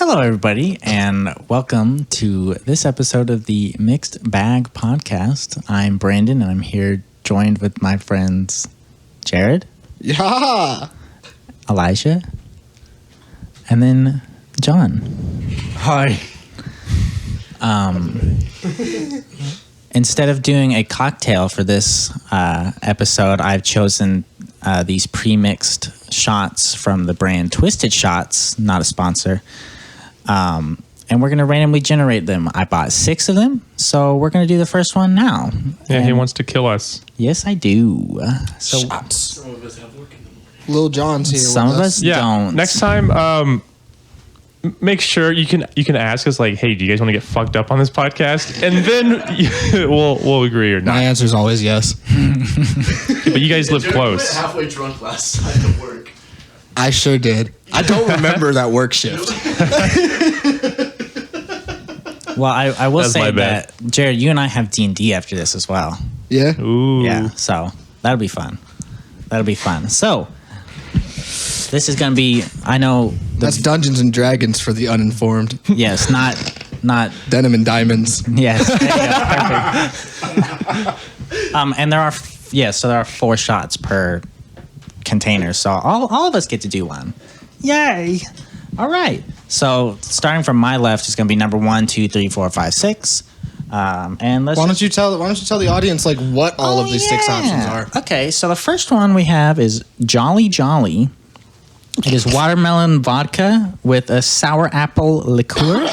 Hello, everybody, and welcome to this episode of the Mixed Bag Podcast. I'm Brandon, and I'm here joined with my friends Jared, Yeah, Elijah, and then John. Hi. Instead of doing a cocktail for this episode, I've chosen these pre-mixed shots from the brand Twisted Shots, not a sponsor. And we're going to randomly generate them. I bought 6 of them, so we're going to do the first one now. Yeah, and he wants to kill us. Yes, I do. So shots. Some of us have work in the morning. Lil John's here. some with of us don't. Next time, make sure you can ask us like, hey, do you guys want to get fucked up on this podcast? And then we'll agree or My not. answer is always yes. But you guys live Jared close. went halfway drunk last night at work. I sure did. I don't remember that work shift. Well, I will That's say my bad. that, Jared, you and I have D&D after this as well. Yeah. Ooh. Yeah, so that'll be fun. That'll be fun. So this is going to be, I know, That's Dungeons and Dragons for the uninformed. yes, not Denim and Diamonds. yes. There you go, perfect. And there are, so there are 4 shots per container. So all of us get to do one. Yay. All right. So starting from my left is going to be number 1, 2, 3, 4, 5, 6. And let's Why don't you tell the audience like what all of these 6 options are? Okay, so the first one we have is Jolly Jolly. It is watermelon vodka with a sour apple liqueur.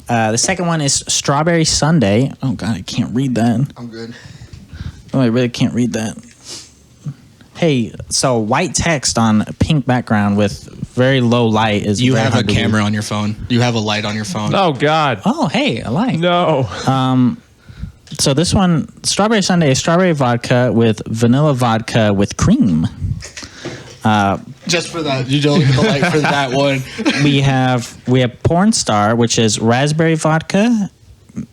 The second one is strawberry sundae. Oh God, I can't read that. I'm good. Oh, I really can't read that. Hey, so white text on a pink background with very low light is You very have a hard to read. camera on your phone. You have a light on your phone. Oh God. Oh, hey, I like. No. So this one, strawberry sundae, is strawberry vodka with vanilla vodka with cream. Just for that. You don't need the light for that one. we have porn star, which is raspberry vodka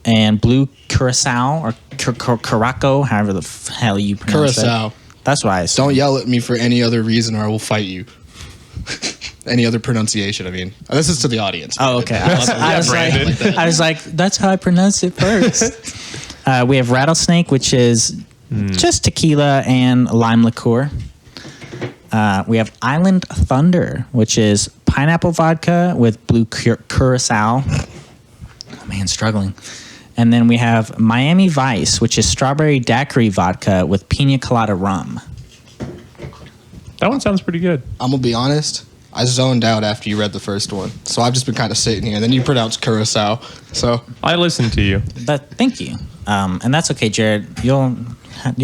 and blue curacao or curaçao, however the hell you pronounce Curacao. it. That's what I said. Don't yell at me for any other reason or I will fight you. Any other pronunciation, I mean. This is to the audience. Oh, okay. Brandon. I was like, that's how I pronounce it first. We have rattlesnake, which is just tequila and lime liqueur. We have Island Thunder, which is pineapple vodka with blue curacao. Oh man, struggling. And then we have Miami Vice, which is strawberry daiquiri vodka with pina colada rum. That one sounds pretty good. I'm going to be honest. I zoned out after you read the first one. So I've just been kind of sitting here. And then you pronounced curacao. So I listened to you. But thank you. And that's okay, Jared. You'll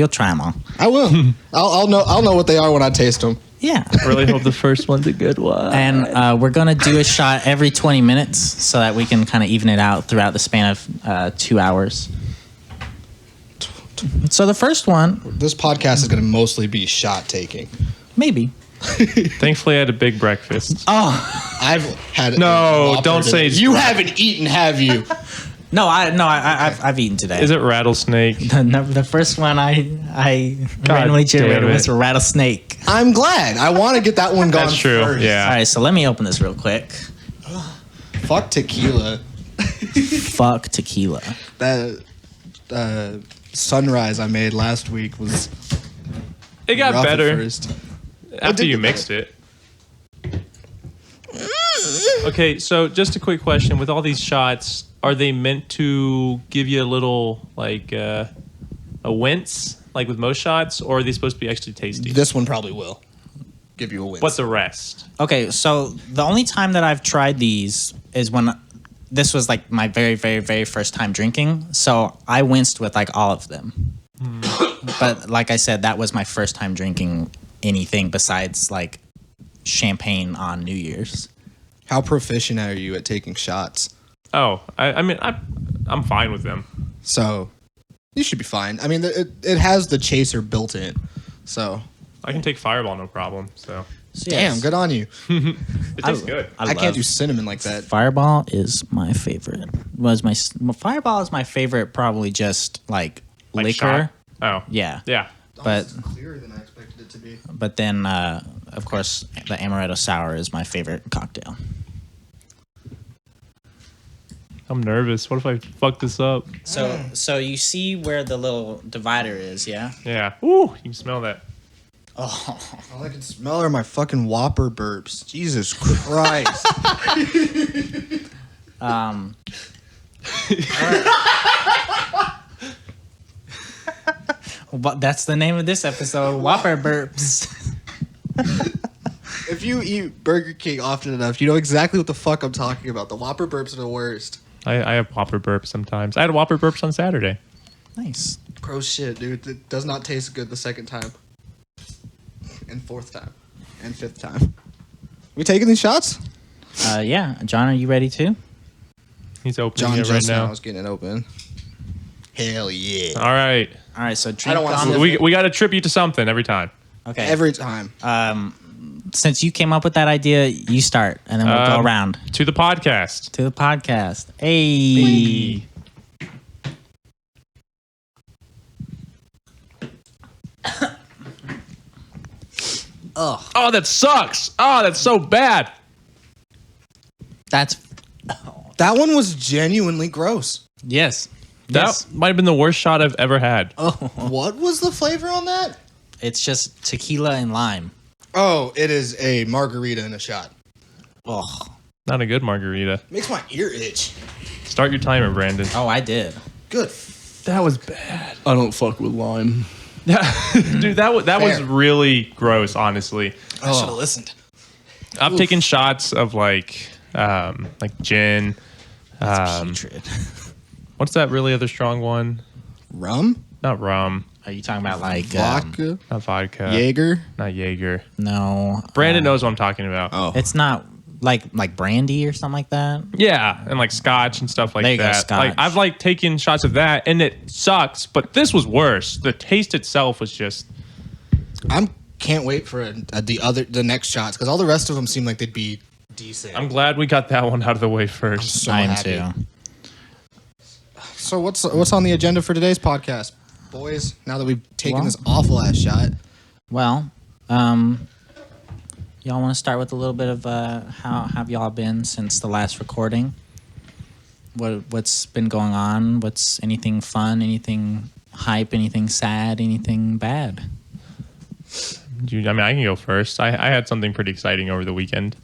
try them all. I will. I'll know what they are when I taste them. Yeah. I really hope the first one's a good one. And we're going to do a shot every 20 minutes so that we can kind of even it out throughout the span of 2 hours. So the first one, This podcast is going to mostly be shot taking. maybe. Thankfully, I had a big breakfast. Oh, I've had No, Whopper don't say today. You haven't eaten, have you? no, I've eaten today. Is it rattlesnake? The first one I randomly damn generated it. was a rattlesnake. I'm glad. I want to get that one gone That's true. first. Yeah. All right, so let me open this real quick. Fuck tequila. Fuck tequila. That sunrise I made last week was It got rough at better first. after you mixed it. Okay, so just a quick question. With all these shots, are they meant to give you a little, like, a wince, like with most shots, or are they supposed to be actually tasty? This one probably will give you a win. What's the rest? Okay, so the only time that I've tried these is when this was like my very, very, very first time drinking. So I winced with like all of them. But like I said, that was my first time drinking anything besides like champagne on New Year's. How proficient are you at taking shots? Oh, I mean, I'm fine with them. So you should be fine. I mean, it has the chaser built in. So I can take Fireball, no problem. So damn, good on you. it tastes good. I can't do cinnamon like that. Fireball is my favorite. Fireball is my favorite, probably just like liquor. Shot? Oh, Yeah. yeah. But Clearer than I expected it to be. but then of course the amaretto sour is my favorite cocktail. I'm nervous. What if I fuck this up? So you see where the little divider is, yeah? Yeah. Ooh, you can smell that. Oh. All I can smell are my fucking Whopper burps. Jesus Christ. But that's the name of this episode, Whopper Burps. If you eat Burger King often enough, you know exactly what the fuck I'm talking about. The Whopper burps are the worst. I have Whopper burps sometimes. I had Whopper burps on Saturday. Nice. Gross shit, dude. It does not taste good the second time. And fourth time. And fifth time. We taking these shots? Yeah. John, are you ready too? He's opening John it right just now now. is getting it open. Hell yeah. All right. All right, so drink I don't want on to- the... We got to tribute to something every time. Okay. Every time. Since you came up with that idea, you start, and then we'll go around To the podcast. to the podcast. Hey. Oh, that sucks. Oh, that's so bad. That's... That one was genuinely gross. Yes. That Yes. might have been the worst shot I've ever had. Oh. What was the flavor on that? It's just tequila and lime. Oh, it is a margarita in a shot. Oh. Not a good margarita. Makes my ear itch. Start your timer, Brandon. Oh, I did. Good. That was bad. I don't fuck with lime. Yeah, dude, that was Fair. really gross. Honestly, I should have listened. I've taken shots of like gin. Putrid. What's that really other strong one? Rum? Not rum, Are you talking about like... Vodka? not vodka, Jaeger? not Jaeger. no. Brandon knows what I'm talking about. Oh. It's not like brandy or something like that. Yeah, and like scotch and stuff like There you go, that. scotch. Like I've like taken shots of that, and it sucks. But this was worse. The taste itself was just. Can't wait for the next shots because all the rest of them seem like they'd be decent. I'm glad we got that one out of the way first. so I am happy. too. So what's on the agenda for today's podcast, boys? Now that we've taken Well- this awful ass shot, Well, y'all want to start with a little bit of how have y'all been since the last recording? What's been going on? What's anything fun? Anything hype? Anything sad? Anything bad? I mean, I can go first. I had something pretty exciting over the weekend.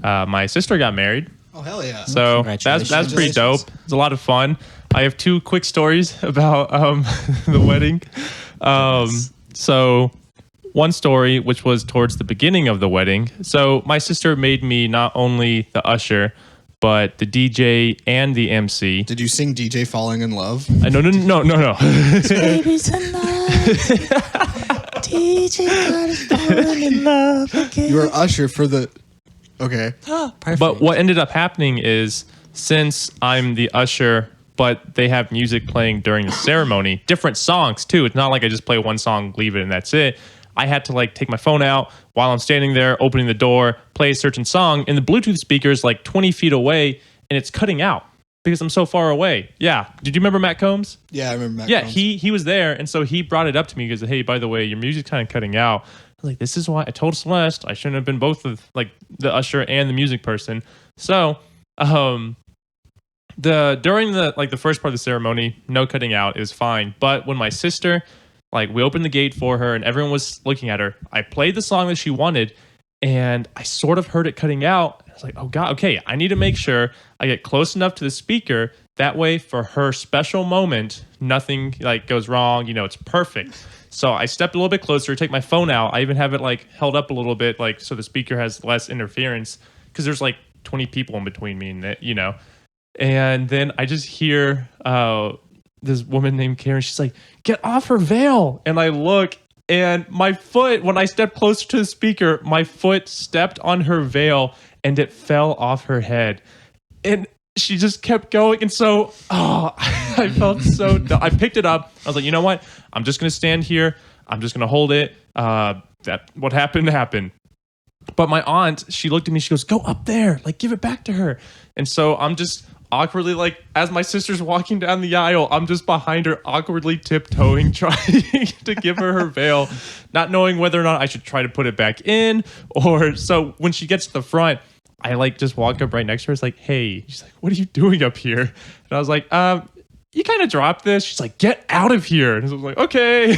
My sister got married. oh hell yeah! So Congratulations. that's pretty dope. It's a lot of fun. I have two quick stories about the wedding. So one story, which was towards the beginning of the wedding. So my sister made me not only the usher, but the DJ and the MC. Did you sing DJ Falling in Love? No. Baby's alive. DJ got us falling in love again. You were usher for the. Okay. Perfect. But what ended up happening is, since I'm the usher, but they have music playing during the ceremony, different songs too. It's not like I just play one song, leave it, and that's it. I had to like take my phone out while I'm standing there, opening the door, play a certain song, and the Bluetooth speaker is like 20 feet away, and it's cutting out because I'm so far away. Yeah. Did you remember Matt Combs? Yeah, I remember. Matt Yeah, Combs. he was there, and so he brought it up to me because, hey, by the way, your music's kind of cutting out. I was like, this is why I told Celeste I shouldn't have been both the usher and the music person. So, during the first part of the ceremony, no cutting out, it was fine. But when my sister, we opened the gate for her and everyone was looking at her, I played the song that she wanted, and I sort of heard it cutting out. I was like, oh God, okay, I need to make sure I get close enough to the speaker. That way, for her special moment, nothing goes wrong. It's perfect. So I stepped a little bit closer, take my phone out. I even have it held up a little bit, so the speaker has less interference because there's 20 people in between me and it, And then I just hear this woman named Karen. She's like, "Get off her veil!" And I look, and my foot, when I stepped closer to the speaker, my foot stepped on her veil, and it fell off her head. And she just kept going, and so I felt so dumb. I picked it up. I was like, you know what? I'm just gonna stand here. I'm just gonna hold it. That what happened happened. But my aunt, she looked at me. She goes, "Go up there, give it back to her." And so I'm just awkwardly, as my sister's walking down the aisle, I'm just behind her, awkwardly tiptoeing, trying to give her veil, not knowing whether or not I should try to put it back in or so. When she gets to the front, I like just walked up right next to her. It's like, hey, she's like, what are you doing up here? And I was like, you kind of dropped this. She's like, get out of here. And I was like, okay.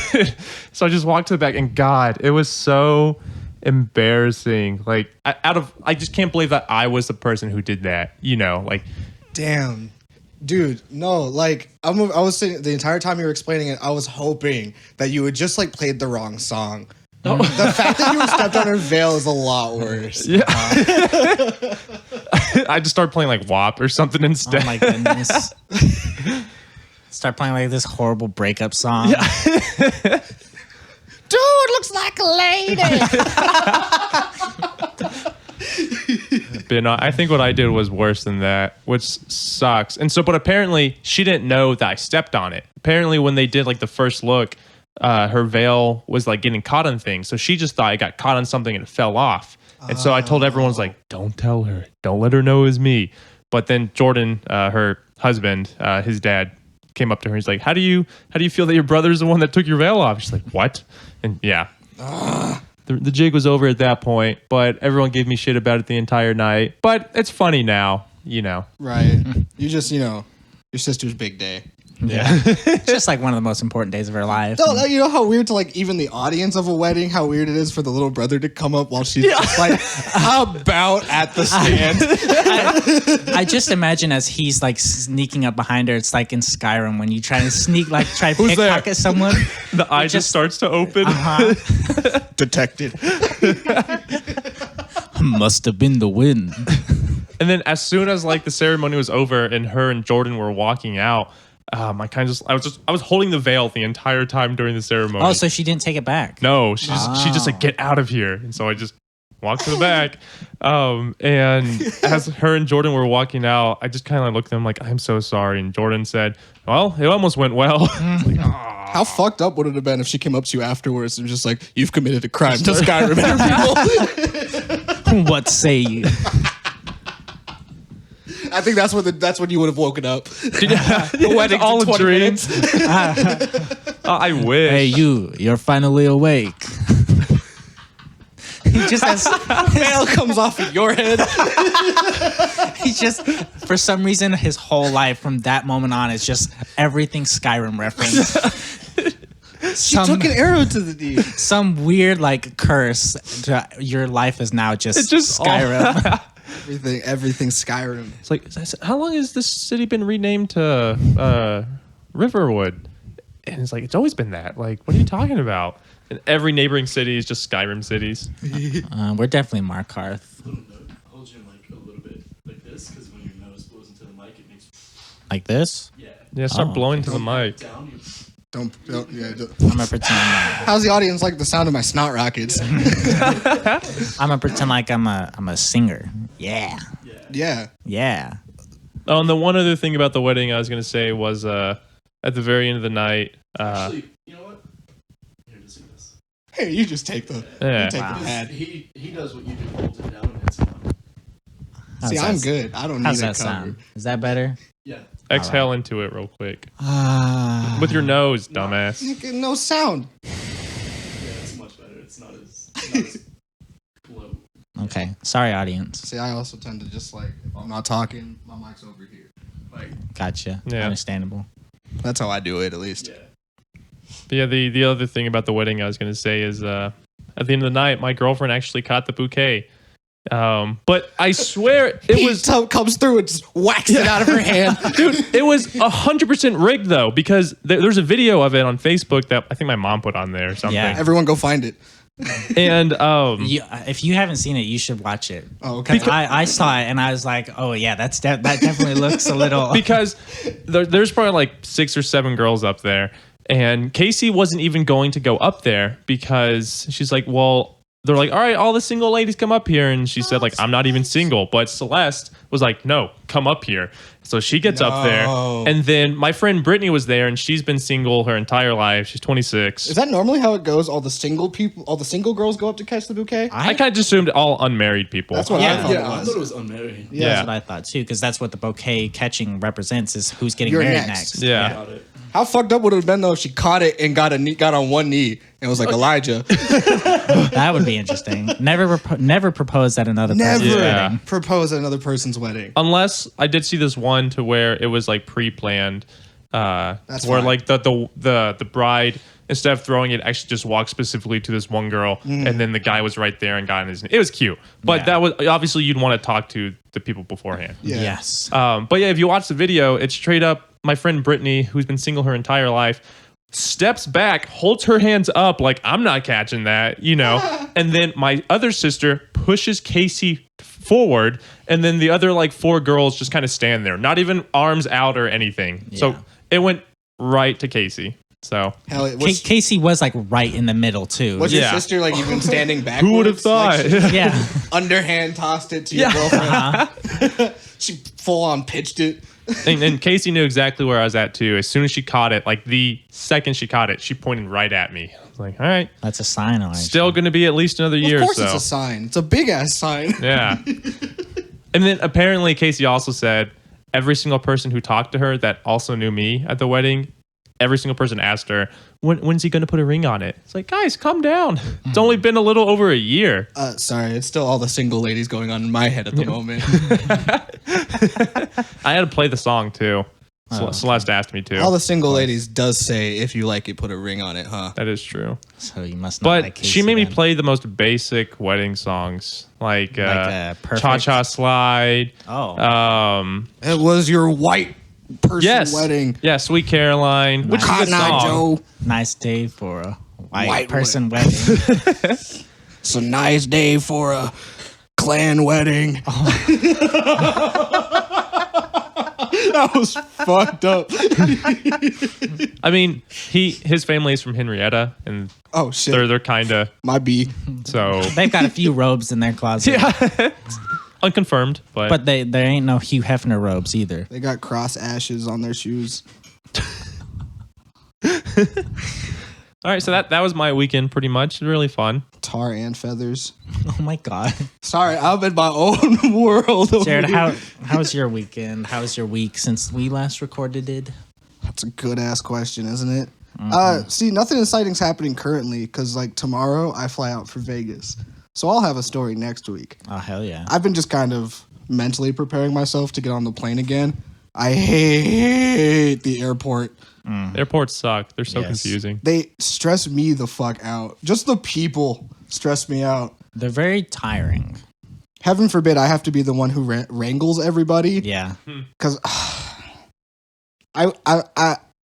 So I just walked to the back, and God, it was so embarrassing. Like, I just can't believe that I was the person who did that. You know, like, Damn. Dude, no, like I was sitting the entire time you were explaining it, I was hoping that you had just like played the wrong song. The fact that you stepped on her veil is a lot worse. yeah. I just started playing like WAP or something instead. Oh my goodness. Start playing like this horrible breakup song. Yeah. Dude looks like a lady. But no, I think what I did was worse than that, which sucks. And so, but apparently she didn't know that I stepped on it. Apparently when they did like the first look, her veil was like getting caught on things. So she just thought I got caught on something and it fell off. And so I told everyone, was like, don't tell her. Don't let her know it was me. But then Jordan, her husband, his dad, came up to her. He's like, how do you feel that your brother's the one that took your veil off? She's like, what? And yeah. The jig was over at that point, but everyone gave me shit about it the entire night. But it's funny now, you know. Right. You just, your sister's big day. Yeah. It's just like one of the most important days of her life. No, you know how weird to like even the audience of a wedding, how weird it is for the little brother to come up while she's just like about at the stand. I just imagine as he's like sneaking up behind her, it's like in Skyrim when you try to sneak, like try to pickpocket someone. The eye just starts to open. Detected. Must have been the wind. And then as soon as like the ceremony was over and her and Jordan were walking out, I was holding the veil the entire time during the ceremony. Oh, so she didn't take it back? No, she just like, get out of here. And so I just walked to the back. And as her and Jordan were walking out, I just kind of looked at them like, I'm so sorry. And Jordan said, well, it almost went well. Like, how fucked up would it have been if she came up to you afterwards and was just like, you've committed a crime to Skyrim people? What say you? I think that's when you would have woken up. The wedding's all a dream. I wish. Hey, you're finally awake. He just has Veil comes off of your head. he just, for some reason, his whole life from that moment on is just everything Skyrim reference. She took an arrow to the knee. Some weird like curse. Your life is now just Skyrim. Everything Skyrim. It's like, how long has this city been renamed to Riverwood? And it's like, it's always been that. Like, what are you talking about? And every neighboring city is just Skyrim cities. We're definitely Markarth. Hold your mic a little bit like this, because when your nose blows into the mic, it makes... Like this? Yeah, start blowing to the mic. Down, you... Don't. I'm gonna pretend. How's the audience like the sound of my snot rockets? I'm gonna pretend like I'm a singer. Yeah. Yeah. Oh, and the one other thing about the wedding I was gonna say was at the very end of the night. Actually, you know what? Here to see this. Hey, you just take the Yeah. the pad. He does what you do, holds it down and hits it on. See, I'm good. I don't need How's it that covered. sound? Is that better? Yeah. Exhale into it real quick. With your nose, dumbass. Nigga, no sound. Yeah, it's much better. It's not as low. Okay. Sorry, audience. See, I also tend to just like, if I'm not talking, my mic's over here. Like, Gotcha. Yeah. Understandable. that's how I do it, at least. Yeah. But yeah, the other thing about the wedding I was gonna say is at the end of the night, my girlfriend actually caught the bouquet. But I swear it comes through and just whacks it out of her hand. Dude, it was 100% rigged though, because there's a video of it on Facebook that I think my mom put on there or something. Yeah. Everyone go find it. And If you haven't seen it, you should watch it. Oh, okay. Because I saw it and I was like, oh yeah, that definitely looks a little. because there's probably like 6 or 7 girls up there, and Casey wasn't even going to go up there because she's like, well, they're like, all right, all the single ladies come up here, and she said like, I'm not even single, but Celeste was like, no, come up here. So she gets up there, and then my friend Brittany was there, and she's been single her entire life. She's 26. Is that normally how it goes? All the single girls go up to catch the bouquet? I kind of just assumed all unmarried people. That's what I thought it I was. thought it was unmarried. That's what I thought too, because that's what the bouquet catching represents is who's getting You're married next. next. Yeah. Got it. How fucked up would it have been though if she caught it and got on one knee and was like Elijah? That would be interesting. Never propose at another person's Never wedding. propose at another person's wedding. Unless I did see this one to where it was like pre-planned, That's where fine. like the bride, instead of throwing it, actually just walked specifically to this one girl, and then the guy was right there and got in his. It was cute, but Yeah. that was obviously you'd want to talk to the people beforehand. Yeah. Yes. But yeah, if you watch the video, it's straight up my friend Brittany, who's been single her entire life, steps back, holds her hands up like I'm not catching that, and then my other sister pushes Casey forward, and then the other like 4 girls just kind of stand there, not even arms out or anything. Yeah. So it went right to Casey. So Hell, Casey was like right in the middle too. was your Yeah. sister like even standing back? who would have thought? Yeah. Underhand tossed it to your girlfriend. She full on pitched it. and Casey knew exactly where I was at too. As soon as she caught it, like the second she caught it, she pointed right at me. I was like, all right, That's a sign. Elijah. still going to be at least another year Of or course, so. it's a sign. It's a big ass sign. Yeah. And then apparently Casey also said every single person who talked to her that also knew me at the wedding, every single person asked her, when's he going to put a ring on it? It's like, guys, calm down. It's only been a little over a year. Sorry, it's still all the single ladies going on in my head at the moment. I had to play the song too. Celeste asked me to. All the single ladies does say, if you like it, put a ring on it, huh? That is true. So you must not But like Casey she made me then. play the most basic wedding songs, like Perfect? Cha-Cha Slide. Oh. It was your white person Yes. wedding. Yeah, Sweet Caroline. Which is a Cotton good Eye song. Joe. Nice day for a white White person wedding. It's a nice day for a clan wedding. That was fucked up. I mean, his family is from Henrietta, and Oh shit. they're kind of My B. so They've got a few robes in their closet. unconfirmed, but But there ain't no Hugh Hefner robes either. They got cross ashes on their shoes. all right. So that was my weekend, pretty much. Really fun. Tar and feathers. Oh my God. Sorry, I'm in my own world. over Jared, here. how was your weekend? How was your week since we last recorded it? That's a good ass question, isn't it? See, nothing exciting's happening currently because like tomorrow I fly out for Vegas, so I'll have a story next week. Oh, hell yeah. I've been just kind of mentally preparing myself to get on the plane again. I hate the airport. Airports suck. They're so Yes. confusing. They stress me the fuck out. Just the people stress me out. They're very tiring. Heaven forbid I have to be the one who wrangles everybody. Yeah. Because I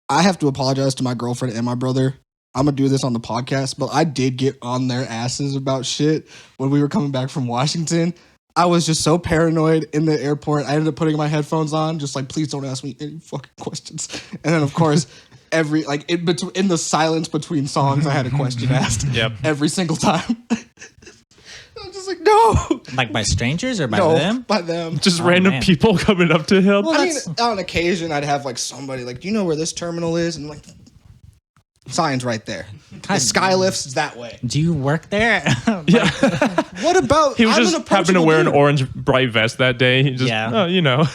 have to apologize to my girlfriend and my brother. I'm gonna do this on the podcast, but I did get on their asses about shit when we were coming back from Washington. I was just so paranoid in the airport. I ended up putting my headphones on, just like, please don't ask me any fucking questions. And then, of course, in the silence between songs, I had a question asked. Yep. Every single time. I was just like, no, Like by strangers or by no, them? by them. Just Oh, random man. people coming up to him. I mean, on occasion, I'd have like somebody like, do you know where this terminal is? And I'm like, signs right there. The Skylift's that way. Do you work there? Yeah. What about? He was I'm just an happened to approachable wear an dude. orange bright vest that day. He just, Yeah.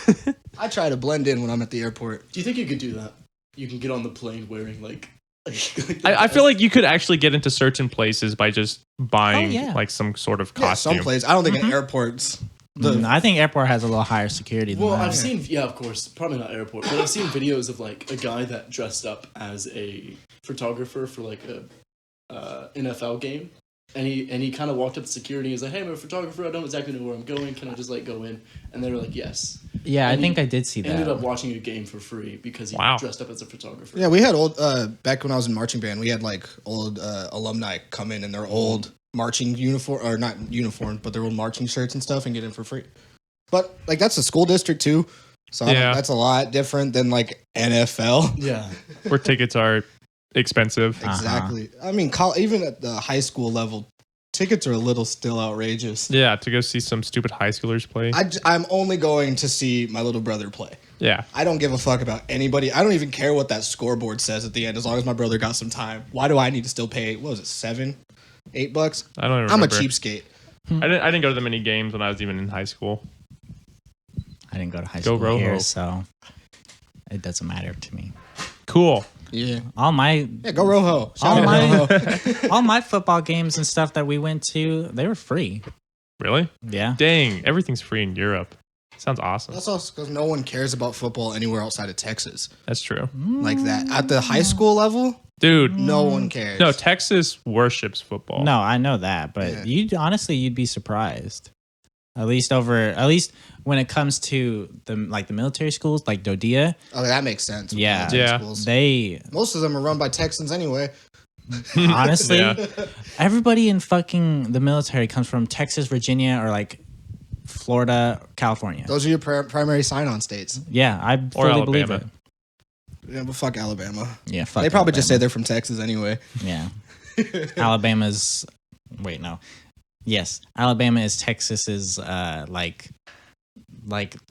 I try to blend in when I'm at the airport. Do you think you could do that? You can get on the plane wearing like I feel like you could actually get into certain places by just buying Oh, yeah. like some sort of Yeah, costume. some place. I don't think an airport's. I think airport has a little higher security than Well, that. I've seen, yeah, of course, probably not airport, but I've seen videos of like a guy that dressed up as a photographer for like a NFL game, and he kind of walked up to security. He's like, "Hey, I'm a photographer. I don't exactly know where I'm going. Can I just like go in?" And they were like, "Yes." Yeah, I And think he I did see that. Ended up watching a game for free because he Wow. dressed up as a photographer. Yeah, we had old. Back when I was in marching band, we had like old alumni come in their old marching uniform, or not uniform, but their old marching shirts and stuff, and get in for free. But like that's a school district too, so Yeah. that's a lot different than like NFL. Yeah. Where tickets are expensive. Exactly. I mean, even at the high school level, tickets are a little still outrageous. Yeah, to go see some stupid high schoolers play. I'm only going to see my little brother play. Yeah. I don't give a fuck about anybody. I don't even care what that scoreboard says at the end, as long as my brother got some time. Why do I need to still pay? What was it, $7, $8? I don't even I'm a remember. cheapskate. I didn't go to that many games when I was even in high school. I didn't go to high Go school Rojo. here, so it doesn't matter to me. Cool. Yeah. All my Go Rojo. Shout out Rojo. all my football games and stuff that we went to, they were free. Really? Yeah. Dang, everything's free in Europe. Sounds awesome. That's also because no one cares about football anywhere outside of Texas. That's true. Like that. At the high school level, Dude, no one cares. no, Texas worships football. No, I know that, but you'd be surprised. At least when it comes to the military schools, like Dodia. Oh, that makes sense. Yeah. Yeah. Schools. Most of them are run by Texans anyway. honestly, Yeah. everybody in fucking the military comes from Texas, Virginia, or like Florida, California. Those are your primary sign-on states. Yeah, I fully believe it. Yeah, but fuck Alabama. Yeah, fuck They probably just say Alabama. they're from Texas anyway. Yeah. Alabama's wait, no. Yes. Alabama is Texas's like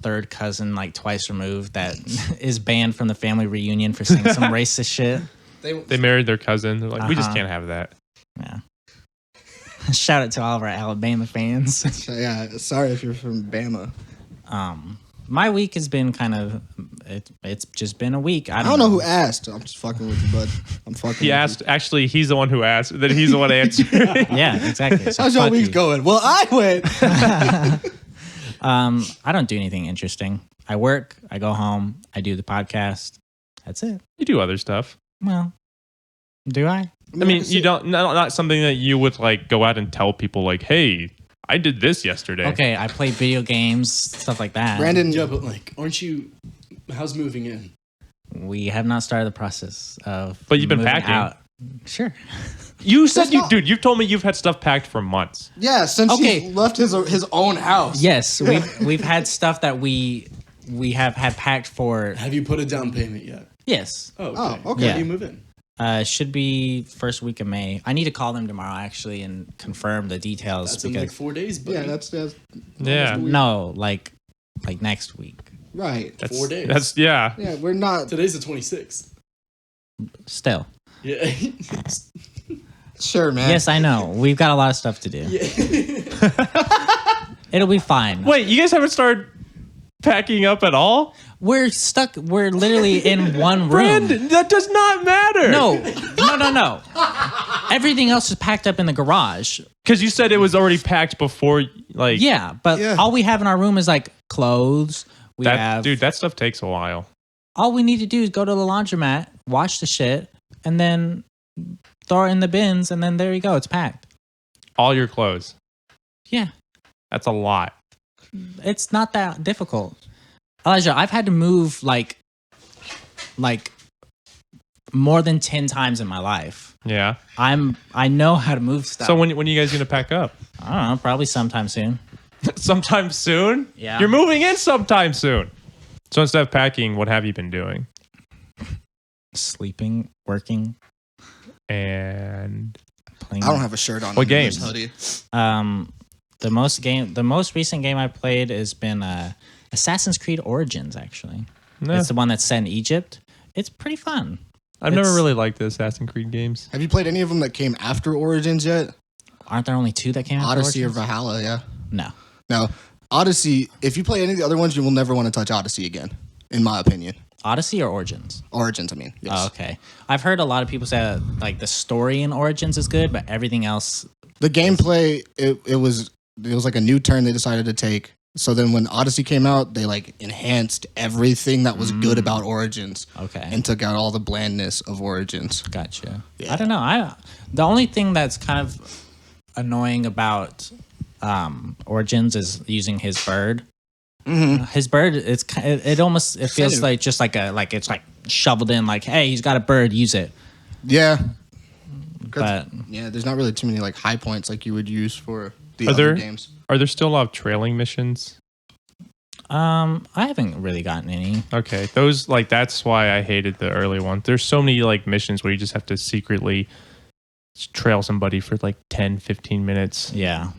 third cousin, like twice removed, that is banned from the family reunion for saying some racist shit. They married their cousin. They're like, we just Uh-huh. can't have that. Yeah. Shout out to all of our Alabama fans. So, yeah, sorry if you're from Bama. My week has been kind of it's just been a week. I don't know who asked. I'm just fucking with you, bud. I'm fucking He with asked, you. actually, he's the one who asked, then he's the one answering. Yeah, exactly. So How's your fuck week you. going? Well, I went. I don't do anything interesting. I work, I go home, I do the podcast. That's it. You do other stuff. Well, do I? I mean, you don't, not something that you would like go out and tell people like, hey, I did this yesterday. Okay, I play video games, stuff like that. Brandon, Yeah, but like, aren't you? How's moving in? We have not started the process of But you've been moving packing. out. Sure. You said That's not- dude, you've told me you've had stuff packed for months. yeah, since Okay. he left his own house. Yes, we've had stuff that we have had packed for. Have you put a down payment yet? Yes. Oh, okay. Oh, okay. When Yeah. do you move in? Should be first week of May. I need to call them tomorrow actually and confirm the details. That's in like 4 days, buddy. Yeah, that's Yeah. no, like next week. right. That's 4 days. That's yeah. Yeah, we're not. Today's the 26th. Still. Yeah. Sure, man. Yes, I know. We've got a lot of stuff to do. It'll be fine. Wait, you guys haven't started packing up at all? We're stuck. We're literally in one room. Brandon, that does not matter. No. Everything else is packed up in the garage. Because you said it was already packed before, like. Yeah, but Yeah. all we have in our room is like clothes. We That, have dude, that stuff takes a while. all we need to do is go to the laundromat, wash the shit, and then throw it in the bins, and then there you go. It's packed. All your clothes. Yeah, That's a lot. it's not that difficult. Elijah, I've had to move like more than 10 times in my life. Yeah. I know how to move stuff. So when are you guys gonna pack up? I don't know, probably sometime soon. Sometime soon? Yeah. You're moving in sometime soon. So instead of packing, what have you been doing? Sleeping, working, And playing. I don't have a shirt on. What under this games? hoodie. The most recent game I played has been Assassin's Creed Origins. Actually, nah, it's the one that's set in Egypt. It's pretty fun. I've never it's- really liked the Assassin's Creed games. Have you played any of them that came after Origins yet? Aren't there only two that came out? Odyssey or Valhalla? Yeah. No. No. Odyssey. If you play any of the other ones, you will never want to touch Odyssey again, in my opinion. Odyssey or Origins? Origins, I mean. Yes. Oh, okay. I've heard a lot of people say that, like the story in Origins is good, but everything else. The gameplay, it was like a new turn they decided to take. So then when Odyssey came out, they like enhanced everything that was good about Origins Okay. and took out all the blandness of Origins. Gotcha. I don't know. The only thing that's kind of annoying about Origins is using his bird. Mm-hmm. His bird, it almost feels Sinew. like just like it's like shoveled in. Like, hey, he's got a bird, use it. Yeah. But Yeah, there's not really too many like high points like you would use for the Are other there- games. Are there still a lot of trailing missions? I haven't really gotten any. Okay, those like that's why I hated the early ones. There's so many like missions where you just have to secretly trail somebody for like 10, 15 minutes. Yeah.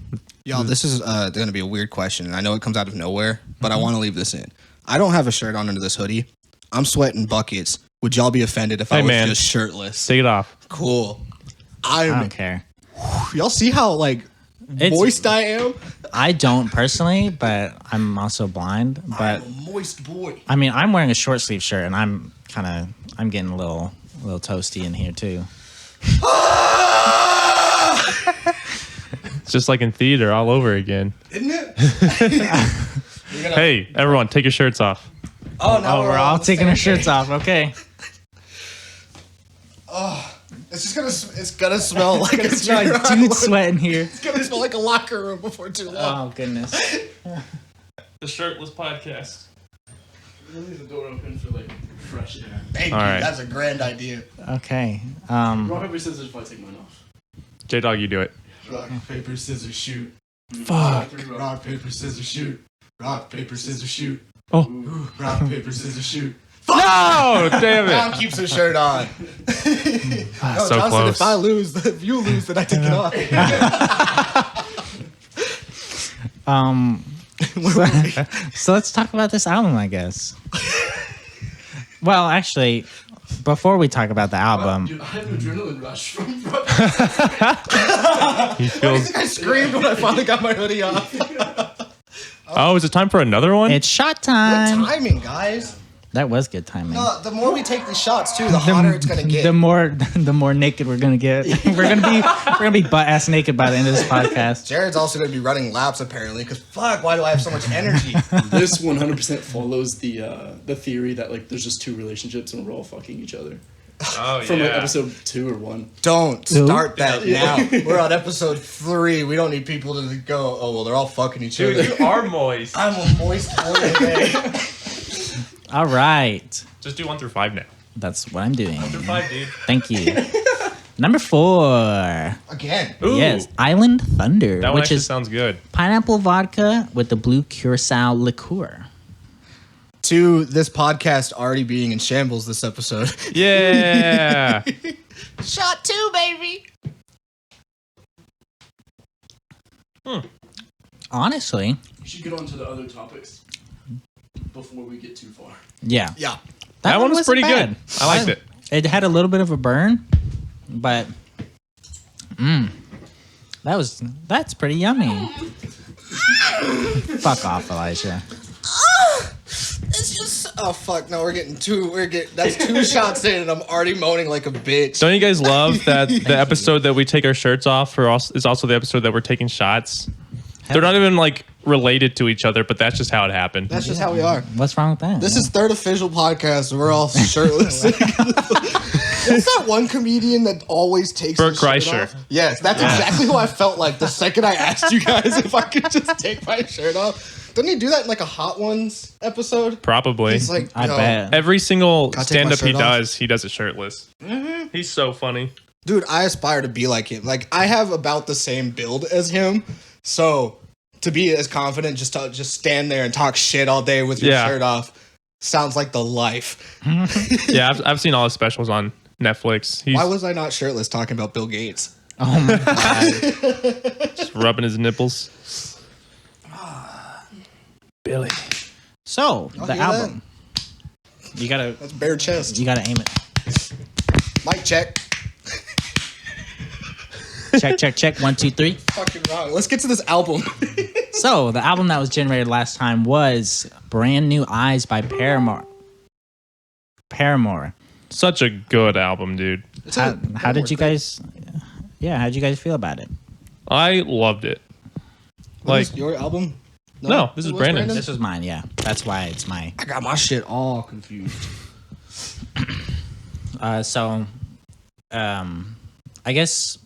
Y'all, this is going to be a weird question, and I know it comes out of nowhere, but Mm-hmm. I want to leave this in. I don't have a shirt on under this hoodie. I'm sweating buckets. Would y'all be offended if I Hey, was man. just shirtless? Take it off. Cool. I don't care. Y'all see how like It's- moist I am? I don't personally, but I'm also blind. But I'm a moist boy. I mean, I'm wearing a short sleeve shirt, and I'm getting a little A little toasty in here too. It's just like in theater all over again. Isn't it? Hey, everyone, take your shirts off. Oh, now We're all taking our shirts off. Okay. It's gonna smell like a Dude sweat in here. It's gonna smell like a locker room before too long. Oh goodness. The shirtless podcast. Leave the door open for like fresh air. Thank you. All right. That's a grand idea. Okay. Rock, paper, scissors if I take mine off. J-Dog, you do it. Rock, paper, scissors, shoot. Fuck. Rock, paper, scissors, shoot. Rock, paper, scissors, shoot. Oh. Rock, paper, scissors, shoot. No, damn John it. keeps his shirt on. No, So John close. said if you lose, then I take it off. So let's talk about this album, I guess. Well, actually, before we talk about the album, Dude, I have an adrenaline rush from He feels. I screamed when I finally got my hoodie off. Oh, is it time for another one? it's shot Good time. timing, guys. That was good timing. The more we take these shots too, the hotter it's gonna get. The more naked we're gonna get. we're gonna be butt ass naked by the end of this podcast. Jared's also gonna be running laps apparently, because fuck, why do I have so much energy? This 100% follows the theory that like there's just two relationships and we're all fucking each other. Oh, From like episode 2 or 1. Don't Ooh. start that now. We're on episode 3. We don't need people to go, oh well, they're all fucking each other. Dude, you are moist. I'm a moist boy today. All right, Just do 1 through 5 now. that's what I'm doing. 1 through 5, dude. Thank you. Number 4. Again. Ooh, Yes, Island Thunder, that one which actually is sounds good. pineapple vodka with the blue curacao liqueur. To this podcast already being in shambles this episode. Yeah. Shot 2, baby. Honestly, We should get on to the other topics before we get too far. yeah. Yeah. That one was wasn't pretty good. I liked it. It had a little bit of a burn, but that's pretty yummy. Fuck off, Elijah. It's just fuck no, that's 2 shots in and I'm already moaning like a bitch. Don't you guys love that the episode that we take our shirts off is also the episode that we're taking shots? They're not even like related to each other, but that's just how it happened. That's just how we are. What's wrong with that? This is third official podcast. We're all shirtless. What's that one comedian that always takes Bert his shirt Kreischer. off? Yes, that's exactly who I felt like the second I asked you guys if I could just take my shirt off. Didn't he do that in like a Hot Ones episode? Probably. He's like, I yo, bet. Every single Gotta take my stand-up he shirt off. does, he does it shirtless. He's so funny. dude, I aspire to be like him. Like I have about the same build as him, so to be as confident, just stand there and talk shit all day with your shirt off, sounds like the life. Yeah, I've seen all his specials on Netflix. He's Why was I not shirtless talking about Bill Gates? Oh my god. just rubbing his nipples. Billy. So I'll the hear album. You gotta That's bare chest. aim it. Mic check. Check. 1, 2, 3. Fucking wrong. Let's get to this album. So the album that was generated last time was Brand New Eyes by Paramore. Such a good album, dude. How did you guys? Yeah, how did you guys feel about it? I loved it. Like, Like your album? no, this is What's Brandon's. This was mine. Yeah, that's why it's my. I got my shit all confused. I guess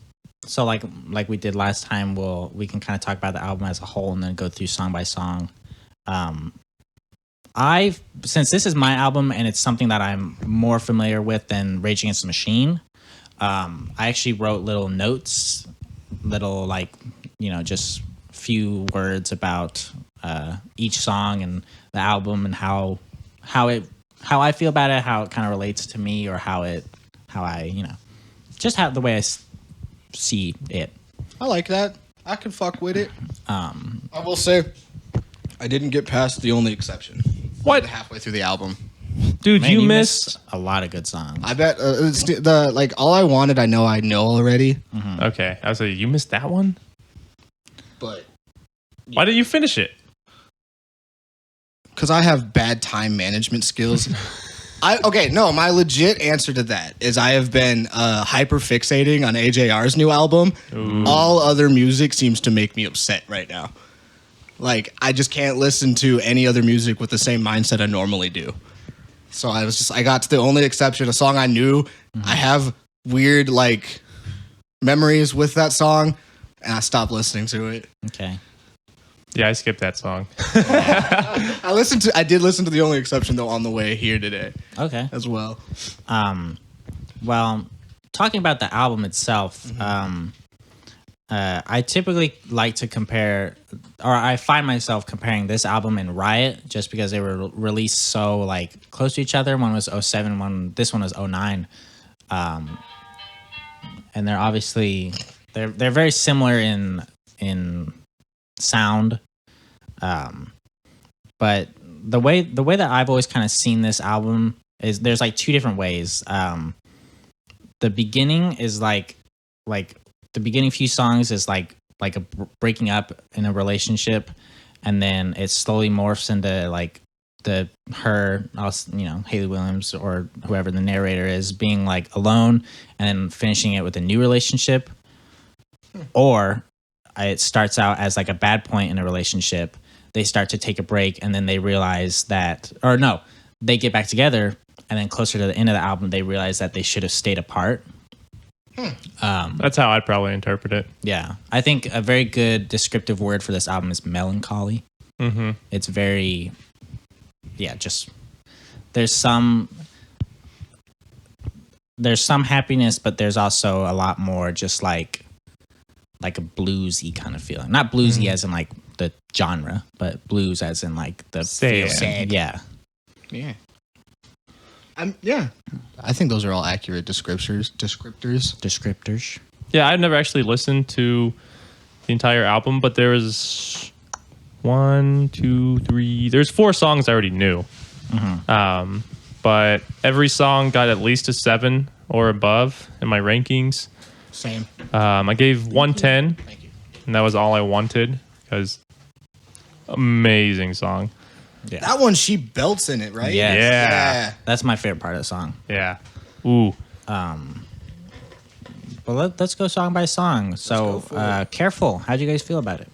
so. Like we did last time, we can kind of talk about the album as a whole and then go through song by song. Since this is my album and it's something that I'm more familiar with than Rage Against the Machine, I actually wrote little notes, just few words about each song and the album and how I feel about it, how it kind of relates to me, or the way I see it. I like that. I can fuck with it. I will say, I didn't get past the only exception. What? Halfway through the album, Dude, Man, you missed. a lot of good songs. I bet it's the All I Wanted. I know already, Okay, I was like, you missed that one? but Why didn't you finish it? because I have bad time management skills. My legit answer to that is I have been hyper fixating on AJR's new album. Ooh. All other music seems to make me upset right now. Like, I just can't listen to any other music with the same mindset I normally do. So I got to the only exception, a song I knew. I have weird, like, memories with that song, and I stopped listening to it. Okay. Yeah, I skipped that song. I did listen to the only exception, though, on the way here today. Okay. As well. Well, talking about the album itself, I typically like to compare, or I find myself comparing this album and Riot just because they were released so like close to each other. One was 07, this one was 09. And they're obviously they're very similar in sound. But the way that I've always kind of seen this album is there's like two different ways. The beginning is like the beginning few songs is like a breaking up in a relationship, and then it slowly morphs into like Haley Williams or whoever the narrator is being like alone and finishing it with a new relationship, or it starts out as like a bad point in a relationship. They start to take a break and then they realize that, or no, they get back together, and then closer to the end of the album they realize that they should have stayed apart. That's how I'd probably interpret it. Yeah, I think a very good descriptive word for this album is melancholy. Mm-hmm. It's very, just there's some happiness, but there's also a lot more just like a bluesy kind of feeling. Not bluesy as in like the genre, but blues as in like the feeling. Sad. Yeah. Yeah. I think those are all accurate descriptors. Yeah, I've never actually listened to the entire album, but there was there's 4 songs I already knew. Mm-hmm. But every song got at least a 7 or above in my rankings. Same. I gave 110, Thank you. and that was all I wanted because amazing song. Yeah. That one, she belts in it, right? Yes. Yeah. That's my favorite part of the song. Yeah. Ooh. But let's go song by song. So, Careful. How'd you guys feel about it?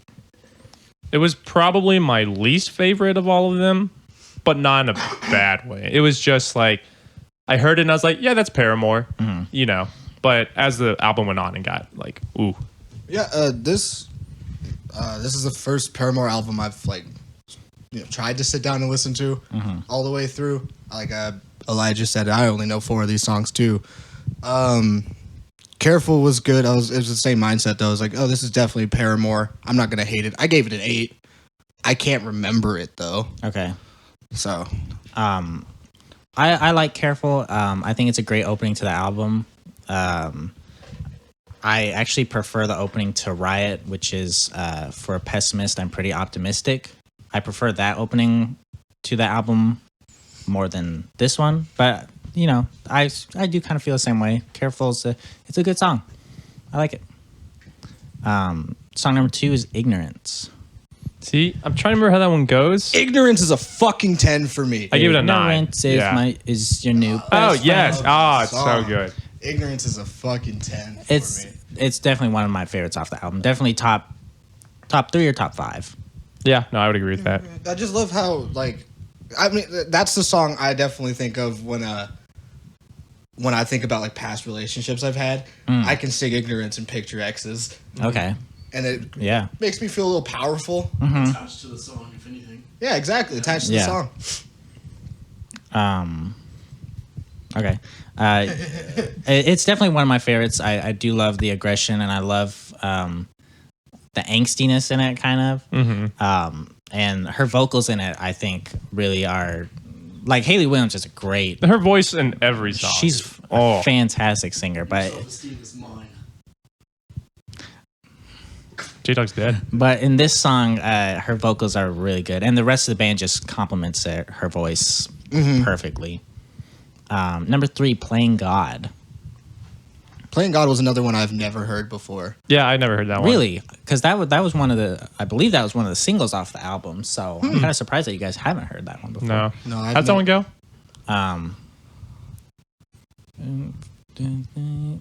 It was probably my least favorite of all of them, but not in a bad way. It was just like, I heard it and I was like, yeah, that's Paramore, But as the album went on and got like, ooh. Yeah, this is the first Paramore album I've like, tried to sit down and listen to all the way through. Like Elijah said, I only know 4 of these songs too. Careful was good. It was the same mindset though. I was like, oh, this is definitely Paramore. I'm not gonna hate it. I gave it an 8. I can't remember it though. Okay. So, I like Careful. I think it's a great opening to the album. I actually prefer the opening to Riot, which is for a pessimist, I'm pretty optimistic. I prefer that opening to the album more than this one, but I do kind of feel the same way. Careful it's a good song. I like it. Song number 2 is Ignorance. See, I'm trying to remember how that one goes. Ignorance is a fucking 10 for me. I give it a 9. Ignorance is your new best Oh yes. friend. Oh, it's so Song. good. Ignorance is a fucking 10 for me. It's definitely one of my favorites off the album. Definitely top 3 or top 5. Yeah, no, I would agree with that. I just love how that's the song I definitely think of when I think about like past relationships I've had. I can sing Ignorance and picture exes. Okay. And it Yeah. makes me feel a little powerful. Attached to the song, if anything. Yeah, exactly. Attached to the song. Okay. It's definitely one of my favorites. I do love the aggression, and I love the angstiness in it, kind of. Mm-hmm. And her vocals in it, I think, really are like Haley Williams is a great. Her voice in every song. She's a fantastic singer, but Self-esteem is mine. J-Dog's dead. But in this song, her vocals are really good, and the rest of the band just complements her voice perfectly. Number 3, Playing God. Playing God was another one I've never heard before. Yeah, I never heard that one. Really? Because that was one of the, I believe that was one of the singles off the album. So I'm kind of surprised that you guys haven't heard that one before. No. No, How'd that one go?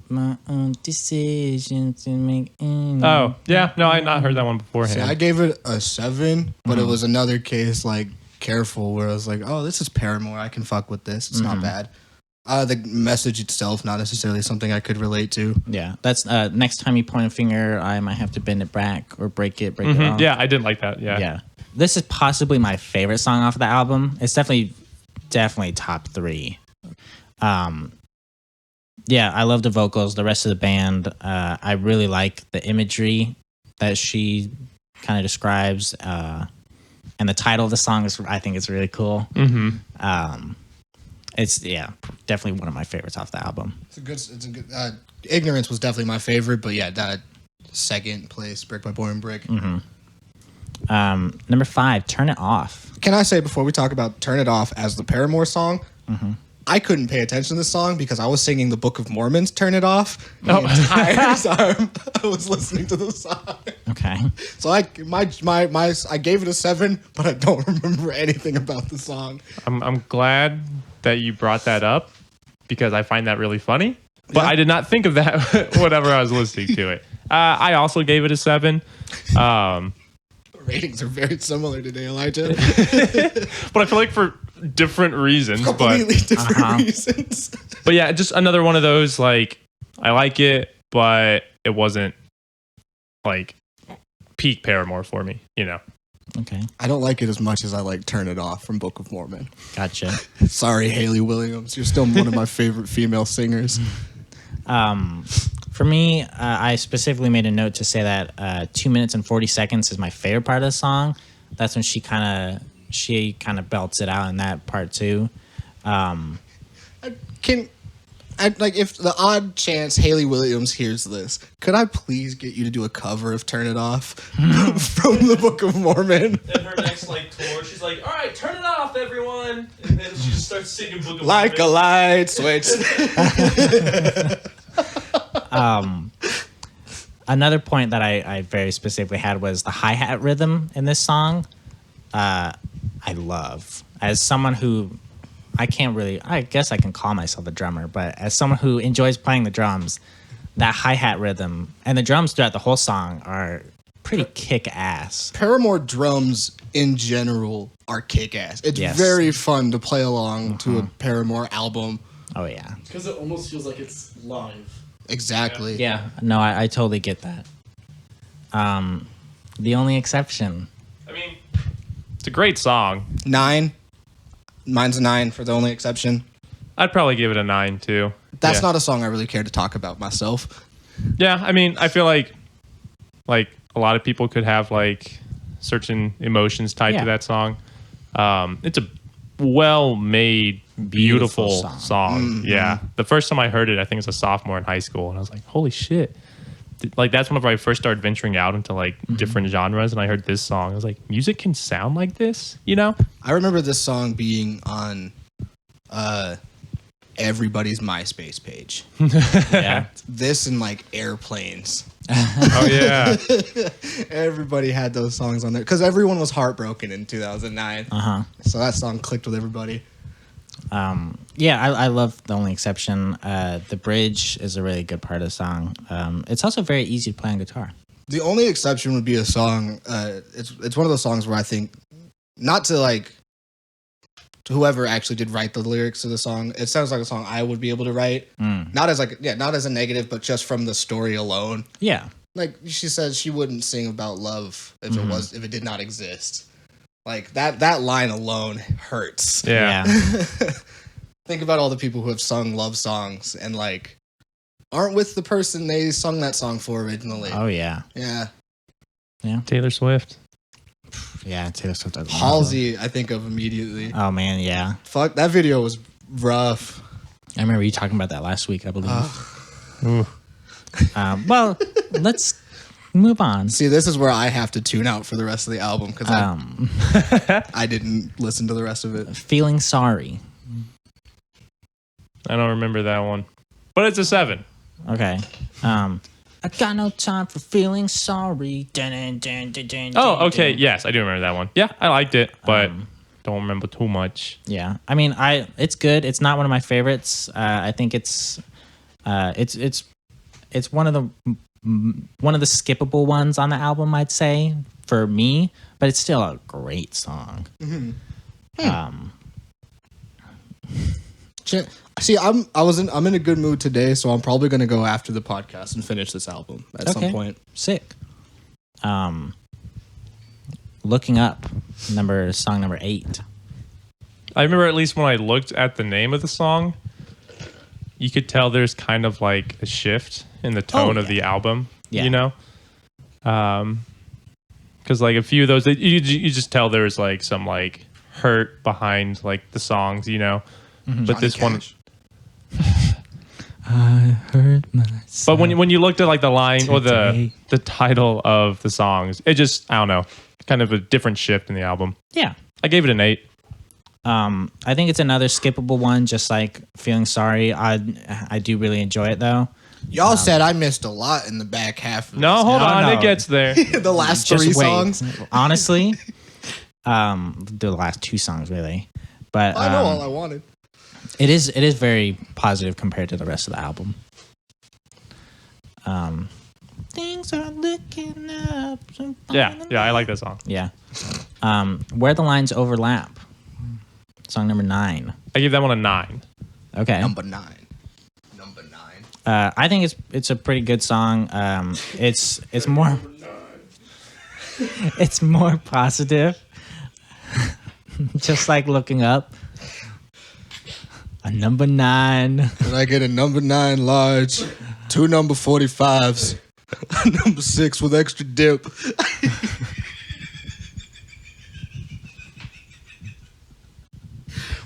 My own decisions to make. Oh, yeah. No, I had not heard that one beforehand. See, I gave it a 7, but it was another case like Careful where I was like, oh, this is Paramore. I can fuck with this. It's not bad. The message itself, not necessarily something I could relate to. Yeah, that's next time you point a finger, I might have to bend it back or break it off. Yeah, I didn't like that. Yeah. Yeah. This is possibly my favorite song off the album. It's definitely top 3. Yeah, I love the vocals, the rest of the band. I really like the imagery that she kind of describes. And the title of the song I think it's really cool. It's definitely one of my favorites off the album. It's a good. Ignorance was definitely my favorite, but yeah, that second place, Brick by Boring Brick. Number 5, Turn It Off. Can I say before we talk about Turn It Off as the Paramore song? I couldn't pay attention to this song because I was singing the Book of Mormon's Turn It Off the entire time I was listening to the song. Okay. So I gave it a 7, but I don't remember anything about the song. I'm glad that you brought that up because I find that really funny. But I did not think of that whenever I was listening to it. I also gave it a 7. Ratings are very similar today, Elijah. But I feel like for different reasons. Completely different reasons. But yeah, just another one of those, like, I like it, but it wasn't, like, peak Paramore for me, you know? Okay. I don't like it as much as I like Turn It Off from Book of Mormon. Gotcha. Sorry, Haley Williams. You're still one of my favorite female singers. For me, I specifically made a note to say that 2 minutes and 40 seconds is my favorite part of the song. That's when she kind of belts it out in that part too. If the odd chance Haley Williams hears this, could I please get you to do a cover of Turn It Off from the Book of Mormon? In her next tour, she's like, "All right, turn it off, everyone," and then she just starts singing Book of Like Mormon. a light switch. Another point that I very specifically had was the hi-hat rhythm in this song. I love, as someone who I guess I can call myself a drummer, but as someone who enjoys playing the drums, that hi-hat rhythm and the drums throughout the whole song are pretty kick-ass. Paramore drums in general are kick-ass. It's very fun to play along to a Paramore album. Oh yeah. Because it almost feels like it's live. Exactly. Yeah. No, I totally get that. The only exception. I mean, it's a great song. 9. Mine's a 9 for the only exception. I'd probably give it a 9 too. That's not a song I really care to talk about myself. Yeah, I mean, I feel like a lot of people could have like certain emotions tied to that song. It's a well-made, beautiful song. Mm-hmm. Yeah. The first time I heard it, I think it was a sophomore in high school, and I was like, holy shit. Like, that's whenever I first started venturing out into like different genres, and I heard this song. I was like, music can sound like this, you know? I remember this song being on everybody's MySpace page. Yeah. This and like airplanes. Oh, yeah. Everybody had those songs on there because everyone was heartbroken in 2009. So that song clicked with everybody. I love The Only Exception. The bridge is a really good part of the song. It's also very easy to play on guitar. The Only Exception would be a song. It's one of those songs where I think, not to like to whoever actually did write the lyrics to the song, it sounds like a song I would be able to write. Not as not as a negative, but just from the story alone. Yeah. Like she says, she wouldn't sing about love if it did not exist. Like that line alone hurts. Yeah. Think about all the people who have sung love songs and like aren't with the person they sung that song for originally. Oh yeah. Yeah. Taylor Swift. Yeah, Taylor Swift. Halsey, I think of immediately. Oh man, yeah. Fuck, that video was rough. I remember you talking about that last week, I believe. Well, let's move on. See, this is where I have to tune out for the rest of the album because I didn't listen to the rest of it. Feeling Sorry. I don't remember that one, but it's a 7. Okay. I got no time for feeling sorry. Dun, dun, dun, dun, dun, Oh, okay. dun. Yes, I do remember that one. Yeah, I liked it, but don't remember too much. Yeah, I mean, it's good. It's not one of my favorites. I think it's one of the skippable ones on the album, I'd say, for me. But it's still a great song. See, I'm in a good mood today, so I'm probably gonna go after the podcast and finish this album at some point. Sick. Looking Up, song number 8. I remember at least when I looked at the name of the song, you could tell there's kind of like a shift in the tone of the album. Yeah. You know, because like a few of those, you just tell there's like some like hurt behind like the songs. You know, but Johnny this one. Cash. I heard myself. But when you looked at like the line or Today. the title of the songs, it just, I don't know, kind of a different shift in the album. Yeah. I gave it an 8. I think it's another skippable one, just like Feeling Sorry. I do really enjoy it though. Y'all said I missed a lot in the back half. Of No, this. hold No, on, no. it gets there. The last Just 3 wait. songs. Honestly, the last 2 songs really, but I know all I wanted. it is very positive compared to the rest of the album. Things are looking up. Yeah, I like that song. Yeah. Where the Lines Overlap, song number 9. I gave that one a 9. Okay. Number 9. I think it's a pretty good song. It's more it's more positive. Just like Looking Up. A number 9. And I get a number 9 large, 2 number 45s, a number 6 with extra dip.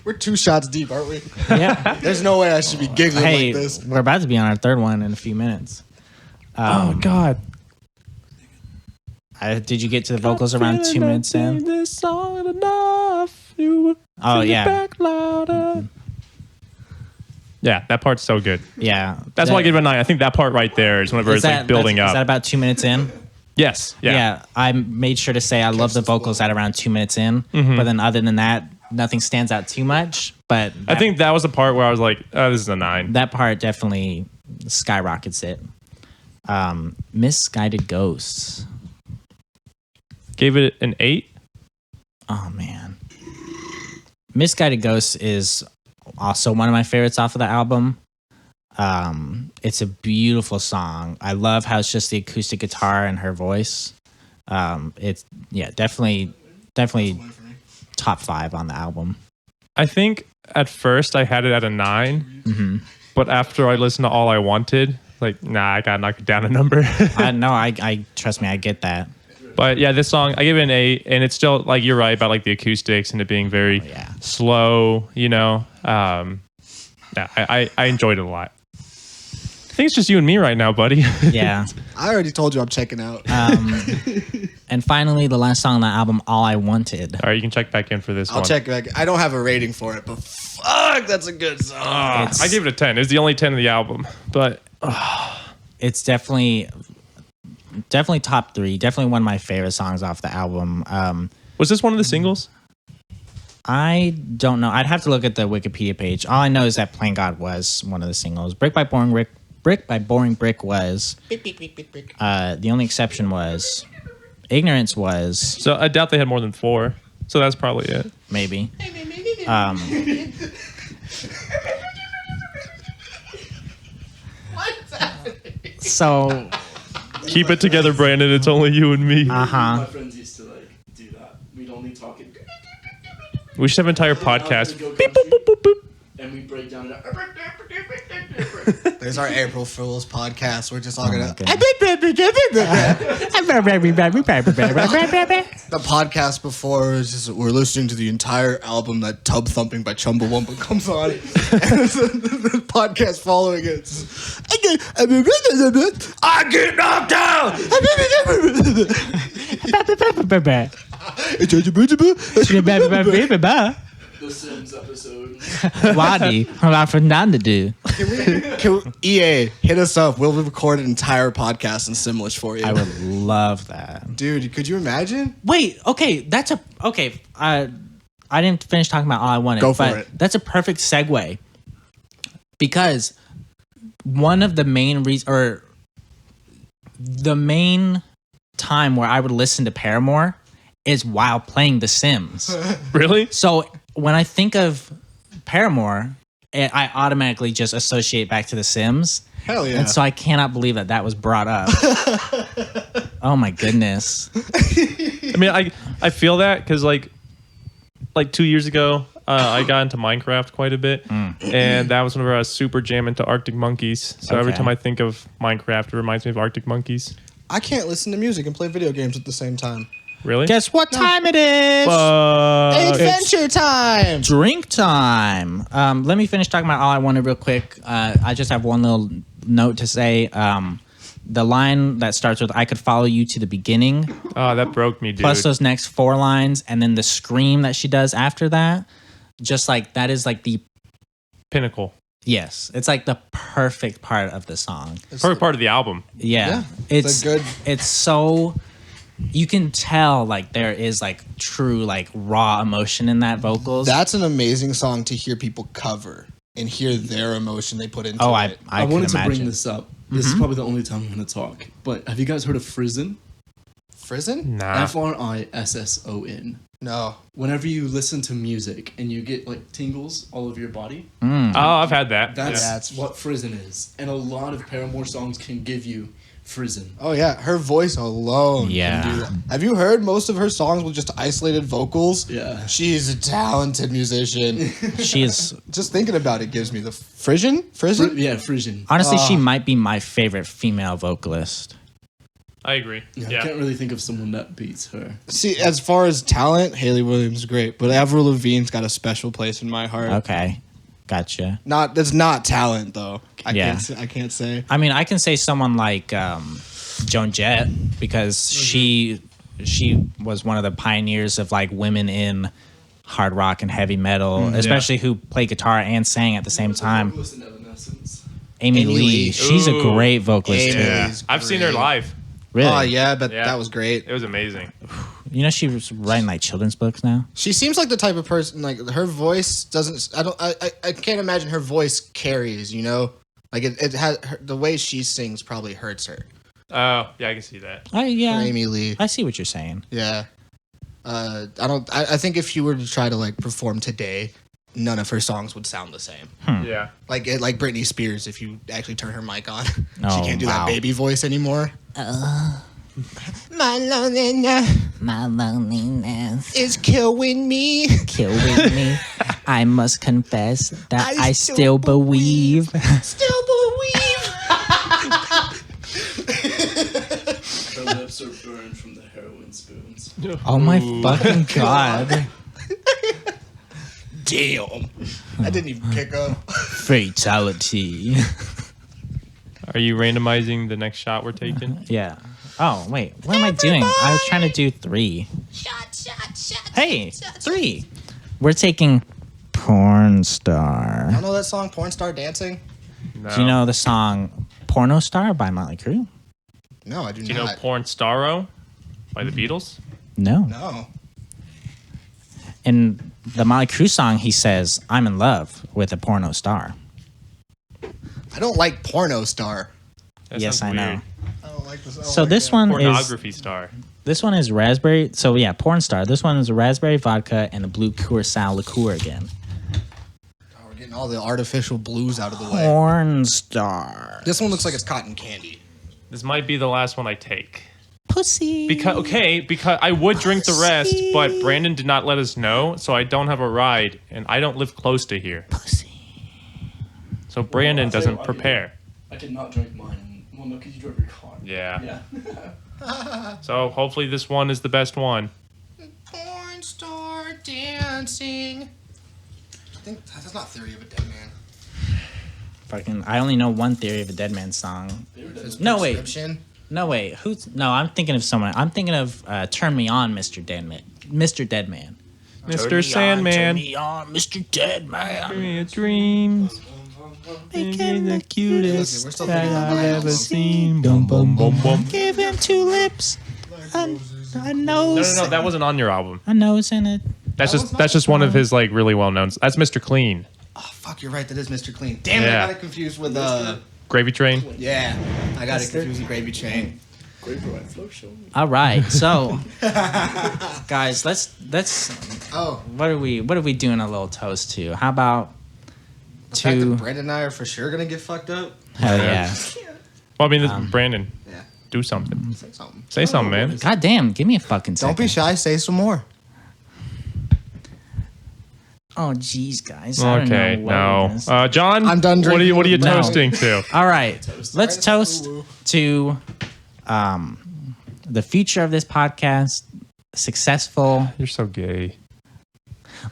We're 2 shots deep, aren't we? Yeah. There's no way I should be giggling Hey, like this. we're about to be on our 3rd one in a few minutes. Oh, God. Did you get to the vocals around 2 minutes in? This song enough. You Oh, sing it yeah. back louder. Yeah, that part's so good. Yeah. That's why I give it a 9. I think that part right there is whenever it's like building Is up. that about 2 minutes in? Yes. Yeah. I made sure to say I love the vocals at around 2 minutes in. But then other than that, nothing stands out too much. But I think that was the part where I was like, oh, this is a 9. that part definitely skyrockets it. Misguided Ghosts. Gave it an 8. Oh man. Misguided Ghosts is also one of my favorites off of the album. It's a beautiful song. I love how it's just the acoustic guitar and her voice. It's definitely top 5 on the album. I think at first I had it at a 9, but after I listened to All I Wanted, like, nah, I gotta knock it down a number. I trust me, I get that. But yeah, this song I give it an 8, and it's still like you're right about like the acoustics and it being very slow. You know, I enjoyed it a lot. I think it's just you and me right now, buddy. Yeah. I already told you I'm checking out. And finally, the last song on the album, All I Wanted. All right, you can check back in for this one. I'll check back. I don't have a rating for it, but fuck, that's a good song. I gave it a 10. It's the only 10 of the album, but It's definitely top 3. Definitely one of my favorite songs off the album. was this one of the singles? I don't know. I'd have to look at the Wikipedia page. All I know is that Plain God was one of the singles. Brick by Boring Brick was. The only exception was Ignorance was. So I doubt they had more than 4. So that's probably it. Maybe. So, Keep it together, Brandon. It's only you and me. My friends used to like do that. We'd only talk in. We should have an entire podcast. Beep, boop, boop, boop, boop. And we break down. There's our April Fool's podcast. We're just all gonna. goodness. The podcast before is just we're listening to the entire album that Tub Thumping by Chumbawamba comes on, and the podcast following it. I get knocked down. The Sims episode. Wadi, about Fernando do. Can EA hit us up? We'll record an entire podcast in Simlish for you. I would love that. Dude, could you imagine? Wait, okay, that's a okay. I didn't finish talking about All I Wanted. Go for but it. That's a perfect segue because one of the main reasons, or the main time where I would listen to Paramore is while playing The Sims. Really? So when I think of Paramore, I automatically just associate back to The Sims. Hell yeah. And so I cannot believe that was brought up. Oh my goodness. I mean, I feel that because like 2 years ago, I got into Minecraft quite a bit, and that was whenever I was super jamming to Arctic Monkeys. So every Okay. time I think of Minecraft, it reminds me of Arctic Monkeys. I can't listen to music and play video games at the same time. Really? Guess what time it is? Adventure time. Drink time. Let me finish talking about All I Wanted real quick. I just have one little note to say. The line that starts with "I could follow you to the beginning," Oh, that broke me, dude. plus those next 4 lines, and then the scream that she does after that. Just like that is like the Pinnacle. yes, it's like the perfect part of the song. Perfect part of the album. Yeah, it's a good- It's so you can tell like there is like true like raw emotion in that vocals. That's an amazing song to hear people cover and hear their emotion they put into oh, it. I can wanted to imagine. bring this up. This is probably the only time I'm going to talk. But have you guys heard of Frisson? Frisson? Nah. Frisson. No. Whenever you listen to music and you get like tingles all over your body, Oh, I've had that. that's Yeah. what Frisson is. And a lot of Paramore songs can give you Frisson. Oh yeah, her voice alone Yeah. can do that. Have you heard most of her songs with just isolated vocals? Yeah. She's a talented musician. She is Just thinking about it gives me the Frisson? Frisson? Frisson. honestly she might be my favorite female vocalist. I agree. Yeah, Yeah. I can't really think of someone that beats her. See, as far as talent, Hayley Williams is great, but Avril Lavigne's got a special place in my heart. Okay, gotcha. That's not talent though. Yeah. I can't say. I mean, I can say someone like Joan Jett because she was one of the pioneers of like women in hard rock and heavy metal, especially who played guitar and sang at the same time. Listen to Evanescence. Amy Amy Lee, Lee. she's a Ooh. great vocalist Amy too. Yeah. He's I've seen her great. live. Really? Oh yeah, but Yeah. that was great. It was amazing. You know she was writing like children's books now. She seems like the type of person like her voice doesn't. I can't imagine her voice carries. You know, like it has the way she sings probably hurts her. Oh, yeah, I can see that. Yeah, Amy Lee. I see what you're saying. Yeah. I think if she were to try to like perform today, none of her songs would sound the same. Yeah. Like Britney Spears, if you actually turn her mic on, she Oh, can't do wow. that baby voice anymore. My loneliness is killing me. Killing me. I must confess that I still believe. Still believe. Her lips are burned from the heroin spoons. Oh my fucking god. Damn. That didn't even pick up. Fatality. Are you randomizing the next shot we're taking? Yeah. Oh, wait. What am I doing? I was trying to do 3. Hey, 3. We're taking Porn Star. I know that song, Porn Star Dancing? No. Do you know the song Porno Star by Motley Crue? No, I do Do you know not. Porn Starro by the Beatles? No. No. In the Motley Crue song, he says, I'm in love with a porno star. I don't like Porno Star. That Yes, I sounds know. weird. I don't like this. So this one is Pornography star. raspberry. So yeah, Porn Star. This one is a raspberry vodka and a blue curacao liqueur again. Oh, we're getting all the artificial blues out of the way. Porn Star. This one looks like it's cotton candy. This might be the last one I take. Pussy. Because I would drink the rest, but Brandon did not let us know, so I don't have a ride, and I don't live close to here. Pussy. So Brandon I'll tell you doesn't what, prepare. I could not drink mine. Well, no, because you drove your car. Yeah. Yeah. So hopefully this one is the best one. Porn Star Dancing. I think that's not Theory of a Dead Man. Fucking. I only know one Theory of a Dead Man song. It's No, wait. Prescription. No, wait. Who's? No, I'm thinking of someone. I'm thinking of "Turn Me On, Mr. Deadman." Mr. Deadman. Mr. Sandman. Turn me on, Mr. Deadman. Give me a dream. Making the Listen, we're cutest still that thinking about I've my ever album. seen. Bum bum bum bum. Give him 2 lips. A nose. No, that wasn't on your album. A nose and a That's That just was that's not just one of his like really well known. That's Mr. Clean. Oh fuck, you're right. That is Mr. Clean. Damn it, Yeah. I got it confused with Gravy Train. Yeah, I got it confused with Gravy Train. Great for flow show. All right, so guys, let's. Oh, What are we doing a little toast to? How about the fact that to? Brandon and I are for sure gonna get fucked up. Hell yeah! Well, I mean, this Brandon, Yeah, do something. say something. Say something, man. God damn! Give me a fucking second. Don't be shy. Say some more. Oh jeez, guys. I don't Okay, know what no. we're gonna say. John, I'm done What are you drinking. No. toasting to? All right, let's toast to the future of this podcast. Successful. You're so gay.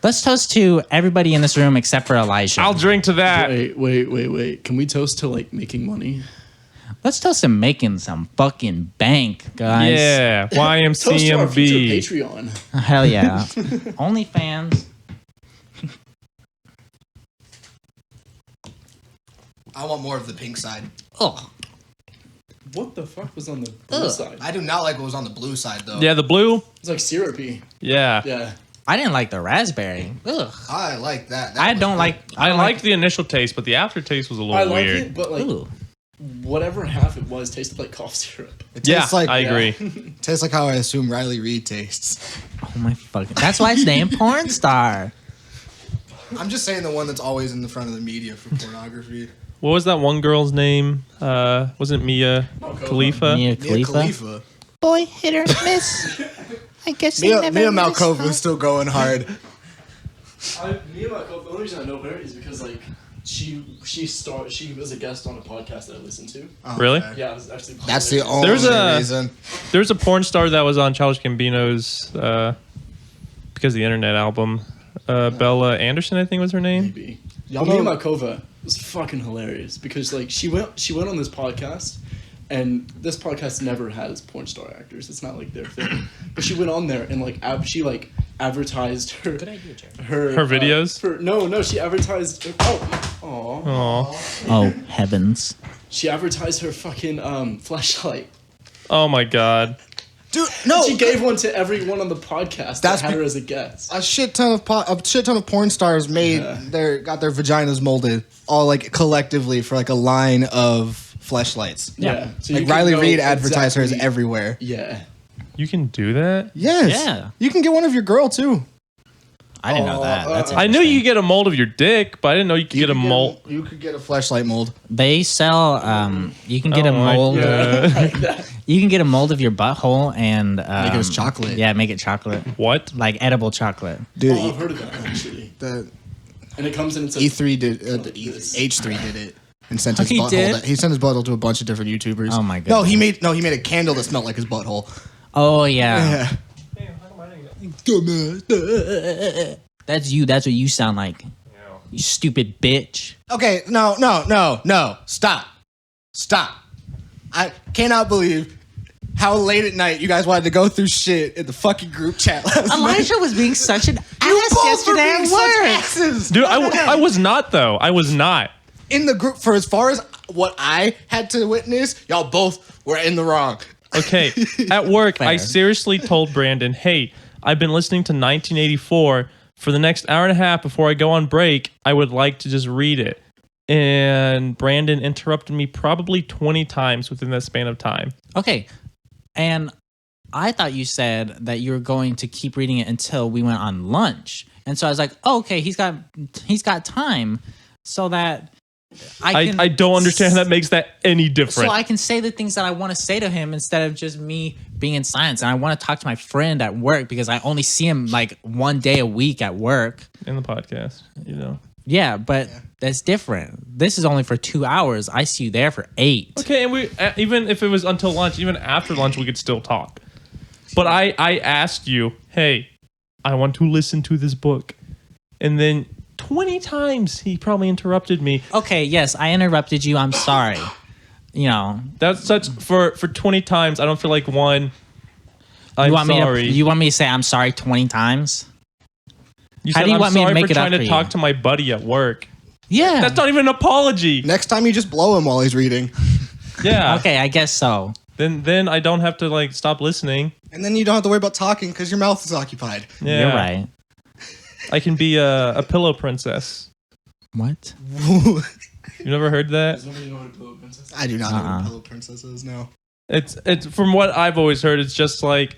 Let's toast to everybody in this room except for Elijah. I'll drink to that. Wait. Can we toast to like making money? Let's toast to making some fucking bank, guys. Yeah, Toast to our future YMCMB. Patreon. Hell yeah. OnlyFans. I want more of the pink side. Oh, What the fuck was on the blue side? I do not like what was on the blue side though. Yeah, the blue. It's like syrupy. Yeah. Yeah. I didn't like the raspberry. Ugh. I like that. I don't like. I liked the initial taste, but the aftertaste was a little I like weird. it, but like Ooh. whatever half it was tasted like cough syrup. It Yeah, tastes like I agree. tastes like how I assume Riley Reid tastes. Oh my fucking. That's why it's named porn star. I'm just saying the one that's always in the front of the media for pornography. What was that one girl's name? Wasn't Mia Khalifa? Mia Mia Khalifa. Khalifa. Boy, hit or miss. I guess they Mia never miss, Malkova huh? is still going hard. The only reason I know her is because like she was a guest on a podcast that I listened to. Oh, Really? okay. Yeah, it was actually That's the only There's a- reason. There's a porn star that was on Childish Gambino's Because of the Internet album. Bella Anderson, I think was her name. maybe. Y'all Mia know- Malkova was fucking hilarious because like she went on this podcast, and this podcast never has porn star actors. It's not like their thing. But she went on there and like she like advertised her Her videos? She advertised Oh. Oh heavens! she advertised her fucking flashlight. Oh my god. Dude, no. She gave one to everyone on the podcast That's that had be- her as a guest. a shit ton of porn stars got their vaginas molded all like collectively for like a line of fleshlights. Yeah. So Like you can Riley know Reid advertised hers exactly- everywhere. Yeah. You can do that? Yes. Yeah. You can get one of your girl too. I didn't know that. That's I knew you interesting. could get a mold of your dick, but I didn't know you could get a mold. You could get a fleshlight mold. They sell. You can get a Oh my mold. God. You can get a mold of your butthole and Make it as chocolate. Yeah, make it chocolate, What? like edible chocolate. Dude, Oh, I've heard of that actually. the And it comes in and says E3 did this. H3 did it and sent his He butthole. did? He sent his butthole to a bunch of different YouTubers. Oh my No, goodness. he made a candle that smelled like his butthole. Oh yeah. Yeah. That's you. That's what you sound like. You stupid bitch. Okay, no. Stop. I cannot believe how late at night you guys wanted to go through shit in the fucking group chat last night. Elijah was being such an You ass both were yesterday being at such work. asses. Dude, I was not though. I was not. In the group, for as far as what I had to witness, y'all both were in the wrong. Okay. At work, I Fair. seriously told Brandon, hey, I've been listening to 1984 for the next hour and a half before I go on break. I would like to just read it. And Brandon interrupted me probably 20 times within that span of time. Okay, and I thought you said that you were going to keep reading it until we went on lunch, and so I was like, oh, okay, he's got time, so that I don't understand how that makes that any different. So I can say the things that I want to say to him instead of just me being in silence. And I want to talk to my friend at work because I only see him like one day a week at work. In the podcast, you know. Yeah, but that's different. This is only for 2 hours. I see you there for 8. Okay, and we even if it was until lunch, even after lunch, we could still talk. But I asked you, hey, I want to listen to this book, and then 20 times he probably interrupted me. Okay, yes, I interrupted you. I'm sorry. You know, That's such for 20 times. I don't feel like one. I'm sorry. you want me to say I'm sorry 20 times? You How said do you I'm want me to sorry make for it up trying to for you? talk to my buddy at work. Yeah. That's not even an apology. Next time you just blow him while he's reading. Yeah. Okay, I guess so. Then I don't have to like stop listening. And then you don't have to worry about talking because your mouth is occupied. Yeah. You're right. I can be a pillow princess. What? You never heard that? Does nobody know what a pillow princess is? I do not know what pillow princess is. No. It's from what I've always heard. It's just like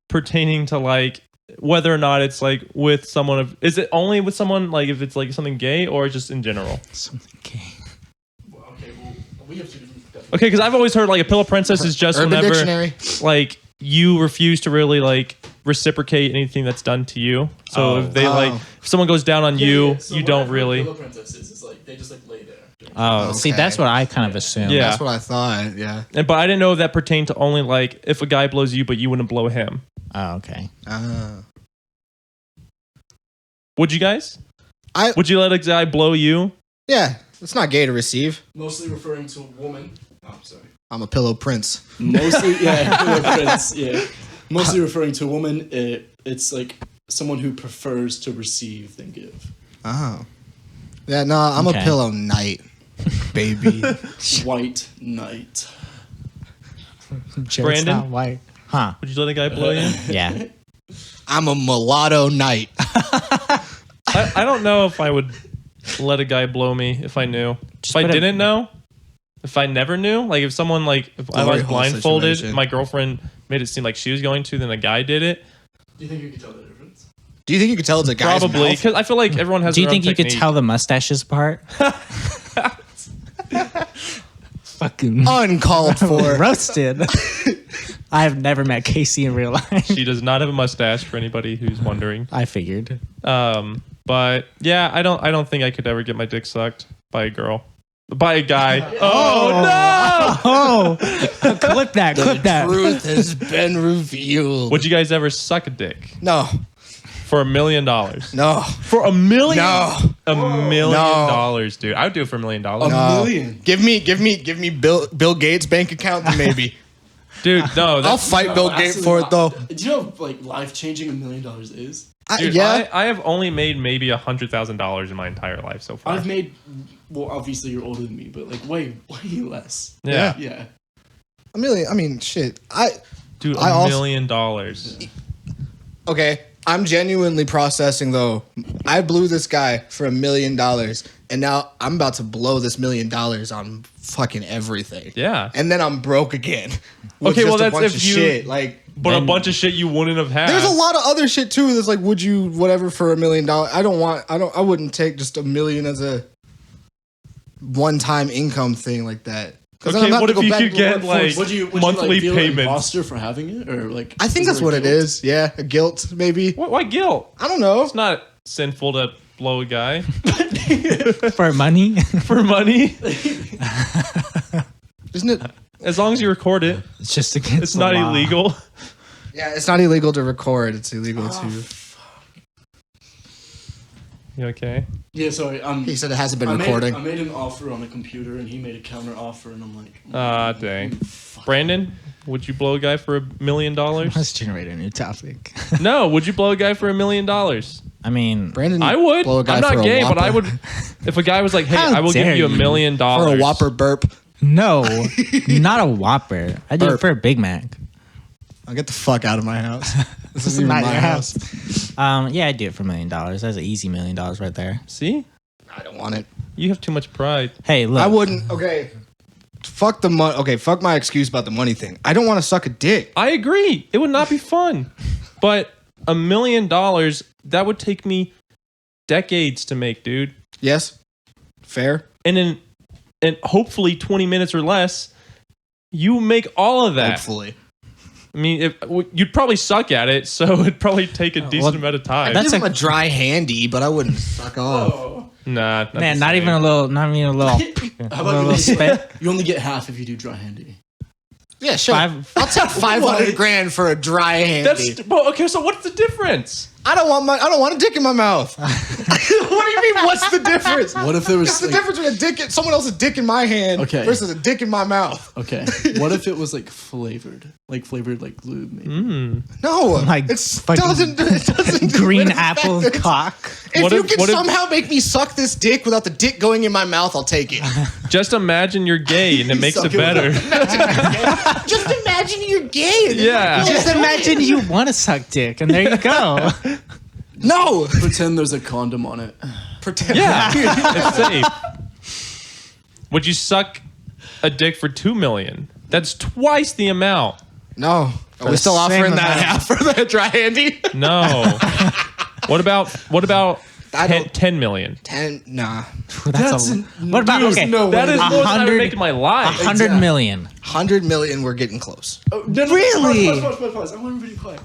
pertaining to like whether or not it's like with someone of. Is it only with someone like if it's like something gay or just in general? Something gay. Well, okay, well, we have two different definitions. Okay, because I've always heard like a pillow princess is just Urban whenever Dictionary. like you refuse to really like reciprocate anything that's done to you. So if they like if someone goes down on you, So you what don't I've heard really. Pillow princesses is like they just like lay there. Oh, see, Okay. that's what I kind of assumed. Yeah. That's what I thought. Yeah. But I didn't know if that pertained to only like if a guy blows you, but you wouldn't blow him. Oh, okay. Would you guys? I- Would you let a guy blow you? Yeah. It's not gay to receive. Mostly referring to a woman. Oh, I'm sorry. I'm a pillow prince. Mostly, yeah, pillow prince, yeah. Mostly referring to a woman. It's like someone who prefers to receive than give. Oh. Yeah. No, I'm Okay. a pillow knight, baby. White knight. Jared's Brandon? not white. Huh. Would you let a guy blow you? Yeah. I'm a mulatto knight. I don't know if I would let a guy blow me if I knew. If I put a- didn't know, if I never knew, like if someone like if I Glory was hole blindfolded, situation. my girlfriend made it seem like she was going to, then a guy did it. Do you think you could tell the difference? Do you think you could tell it's a guy's Probably mouth? because I feel like everyone has. Do you their own think you could technique. tell the mustaches apart? Fucking Uncalled for. roasted. I have never met Casey in real life. She does not have a mustache for anybody who's wondering. I figured. But yeah, I don't think I could ever get my dick sucked by a girl. By a guy. Oh, Oh, clip that. Clip that. Truth has been revealed. no! Would you guys ever suck a dick No. for $1 million? No. For $1 million? No. $1 million, No. dude. I would do it for $1 million. No. million. Give me Bill Gates' bank account, then maybe. Dude, no. I'll That's, fight Bill Gates for it though. Do you know how, like life-changing $1 million is? dude, Yeah. I have only made maybe $100,000 in my entire life so far. I've made, well, obviously you're older than me, but like way less. yeah. Yeah. A million. I mean, shit. Dude, I $1 also- million. Okay. I'm genuinely processing though. I blew this guy for $1 million, and now I'm about to blow this $1 million on fucking everything. Yeah. And then I'm broke again. with Okay, well, just a that's bunch if of you- shit. Like, But a bunch of shit you wouldn't have had. there's a lot of other shit too. That's like, would you whatever for $1 million? I wouldn't take just $1 million as a one-time income thing like that. 'Cause then Okay, I'm gonna what have to if go you back could to the get, workforce. like, Would monthly you feel payments? an imposter for having it, or like? I think that's what it is. Yeah, a guilt maybe. Why guilt? I don't know. It's not sinful to blow a guy For money? for money. Isn't it? As long as you record it, It's just against it's the not law. illegal. Yeah, it's not illegal to record. It's illegal to. You okay? Yeah, sorry. He said it hasn't been I recording. made an offer on a computer, and he made a counter offer, and I'm like, Dang. Brandon, would you blow a guy for $1 million? Let's generate a new topic. No, would you blow a guy for $1 million? I mean, Brandon, I would. blow a guy I'm for not a gay, but I Whopper. would. If a guy was like, "Hey, How I will give dare you $1 you. million for a Whopper burp. no, not a Whopper. I do it Burp. for a Big Mac. I'll get the fuck out of my house. This This isn't not even my your house. Yeah, I'd do it for $1 million. That's an easy $1 million right there. See, I don't want it. you have too much pride. Hey, look. I wouldn't. Okay. Fuck the money. Okay, fuck my excuse about the money thing. I don't want to suck a dick. I agree. It would not be fun, but $1 million that would take me decades to make, dude. Yes. Fair. And hopefully 20 minutes or less, you make all of that. Hopefully. I mean, you'd probably suck at it, so it'd probly take a decent amount of time. That's That's I'm a dry handy, but I wouldn't suck off. oh. Nah, not Man, the not same. even a little, How about little spit. you only get half if you do dry handy? Yeah, sure. Five- I'll take 500 grand for a dry handy. That's well, okay. So what's the difference? I don't want a dick in my mouth. What do you mean? What's the difference? What if there was What's the like, difference between someone else's dick in my hand Okay. versus a dick in my mouth? okay? What if it was like flavored like lube, maybe? No, Like it fucking doesn't do green it apple affects- cock. If What you if- can what if- somehow make me suck this dick without the dick going in my mouth, I'll take it. Just imagine you're gay and it makes it Suck it better. Just imagine you're gay. And Yeah. Just imagine you want to suck dick, and there you go. No. Pretend there's a condom on it. Pretend. Yeah, it's safe. Would you suck a dick for $2 million? That's twice the amount. No. Are we the still same offering that amount. half for the dry handy? No. What about I don't- 10 million? 10. Nah. That's a, what about There's okay? no That way. is more than I would 100 make in my life. 100 million. 100 million. We're getting close. Oh, no, Really? Pause. I want everybody quiet.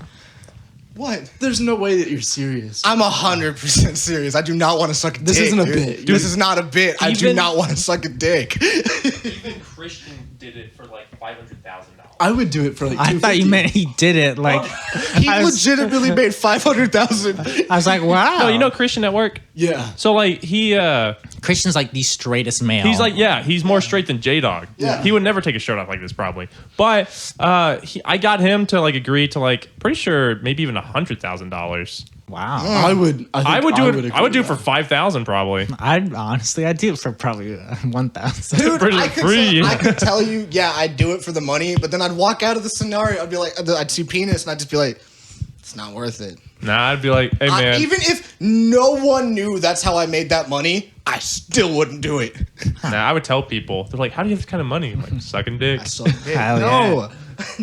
What? There's no way that you're serious. I'm 100% serious. I do not want to suck a dick. This isn't a dude. bit. This is not a bit. I do Even- not want to suck a dick. Even Christian did it for like $500,000. I would do it for like I thought you meant he did it. Like He I was- legitimately made 500,000. I was like, wow. No, you know Christian at work? Yeah. So like Christian's like the straightest male. he's like, yeah, he's more straight than J-Dog. Yeah. He would never take his shirt off like this probably. But I got him to like agree to like pretty sure maybe even $100,000. wow. I would I would agree do it for with that. $5,000 probably. I'd do it for probably 1,000. Dude, Pretty I could, free. I could tell you, yeah, I'd do it for the money, but then I'd walk out of the scenario. I'd be like, I'd see penis, and I'd just be like, it's not worth it. Nah, I'd be like, hey man. Even if no one knew that's how I made that money, I still wouldn't do it. Nah, I would tell people. They're like, how do you have this kind of money? I'm like, sucking dick. I suck dick. Hell No,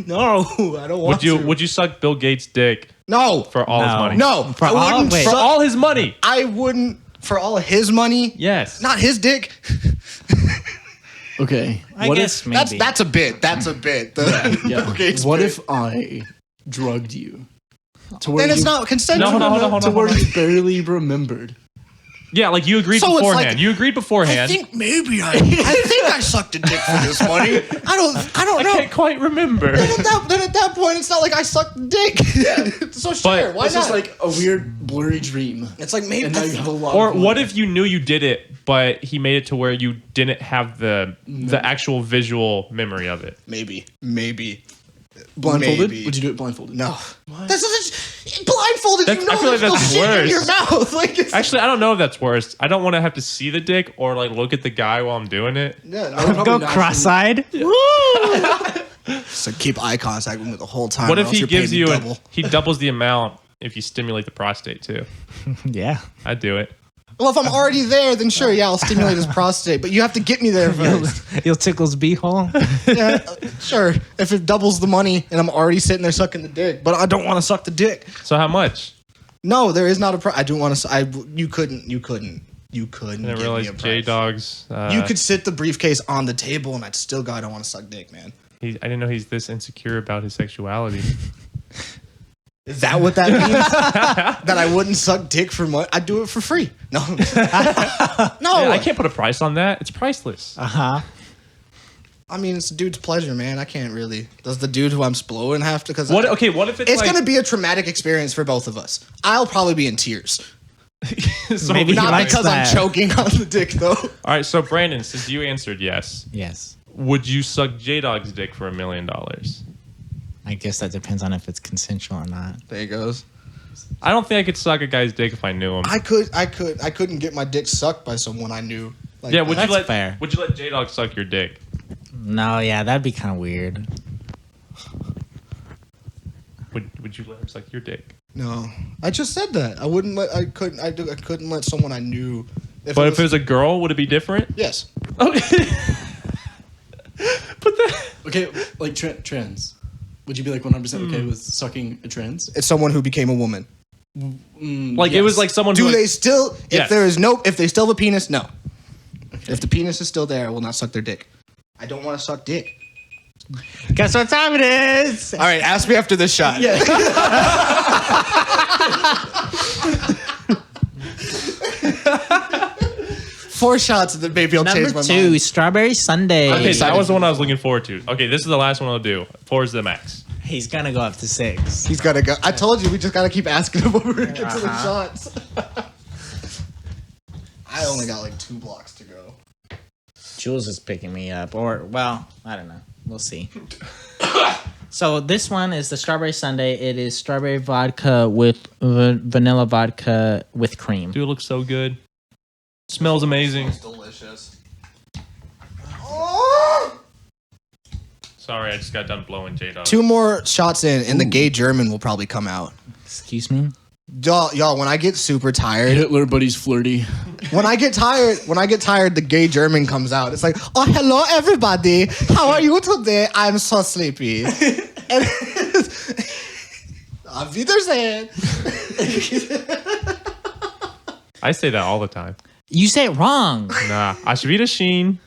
no, I don't want to. Would you suck Bill Gates' dick No, for all his No. money? no, For I all- wouldn't. wait. For Suck, all his money. I wouldn't for all of his money. Yes. Not his dick. Okay. I guess maybe. That's a bit. That's a bit. The Yeah. Bill Gates What bit. if I drugged you to where Then it's you, not consensual. No, hold on. to where you barely remembered? Yeah, like you agreed So it's beforehand. like- You agreed beforehand. I think maybe I think I sucked a dick for this money. I don't I know. can't quite remember. Then at that point, it's not like I sucked dick. So sure, why it's not? It's just like a weird blurry dream. it's like maybe And now you have a lot Or of money. what if you knew you did it, but he made it to where you didn't have the actual visual memory of it? maybe blindfolded? Maybe. Would you do it blindfolded? No. That's blindfolded. That's- You know I feel like there's no that's shit in worse. your mouth. Like it's, Actually, I don't know if that's worse. I don't want to have to see the dick or like look at the guy while I'm doing it. yeah, I would no. probably Go naturally- cross-eyed. So keep eye contact with me the whole time. What or if else he you're paying gives me you double. he doubles the amount if you stimulate the prostate too? Yeah. I'd do it. Well, if I'm already there, then sure, yeah, I'll stimulate his prostate. But you have to get me there first. You'll tickle his beehole. Yeah, sure. If it doubles the money and I'm already sitting there sucking the dick, but I don't want to suck the dick. So how much? No, there is not a price. I do want to. You couldn't. I didn't give realize me a price. J-Dog's. You could sit the briefcase on the table, and I'd still go. I don't want to suck dick, man. I didn't know he's this insecure about his sexuality. Is that what that means? That I wouldn't suck dick for money? I'd do it for free. No, no. Yeah, I can't put a price on that. It's priceless. Uh-huh. I mean, it's the dude's pleasure, man. I can't really. Does the dude who I'm blowing have to? Because What if it's it's like, gonna be a traumatic experience for both of us. I'll probably be in tears. so Maybe he Not likes because that. I'm choking on the dick, though. All right, so Brandon, since you answered yes, Yes. would you suck J-Dog's dick for $1 million? I guess that depends on if it's consensual or not. There he goes. I don't think I could suck a guy's dick if I knew him. I couldn't get my dick sucked by someone I knew. Like, Yeah, would That's you let fair. Would you let J-Dog suck your dick? No, yeah, that'd be kind of weird. Would you let him suck your dick? No, I just said that. I wouldn't let. I couldn't let someone I knew. If it was a girl, would it be different? yes. Okay. But that Okay, like trans. Would you be like 100% okay with sucking a trans? It's someone who became a woman. like it was like someone Do who they still? If Yes. there is no, if they still have a penis, no. If the penis is still there, I will not suck their dick. I don't want to suck dick. Guess what time it is? All right, ask me after this shot. Yeah. 4 shots, and then maybe I'll change Number my 2, mind. Strawberry Sunday. Okay, so- that was the one I was looking forward to. Okay, this is the last one I'll do. 4 is the max. He's gonna go up to 6. He's gotta go. I told you, we just gotta keep asking him when we're gonna get to the Uh-huh. shots. I only got like 2 blocks to go. Jules is picking me up, or well, I don't know. We'll see. So this one is the Strawberry Sunday. It is strawberry vodka with vanilla vodka with cream. Dude, it looks so good. Smells amazing. It's delicious. Oh! Sorry, I just got done blowing J-Dog. 2 more shots in, and the gay German will probably come out. Excuse me. Y'all, when I get super tired, Hitler, but he's flirty. when I get tired, the gay German comes out. It's like, oh, hello, everybody. How are you today? I'm so sleepy. And Auf Wiedersehen. I say that all the time. You say it wrong. Nah, Ashvita Sheen.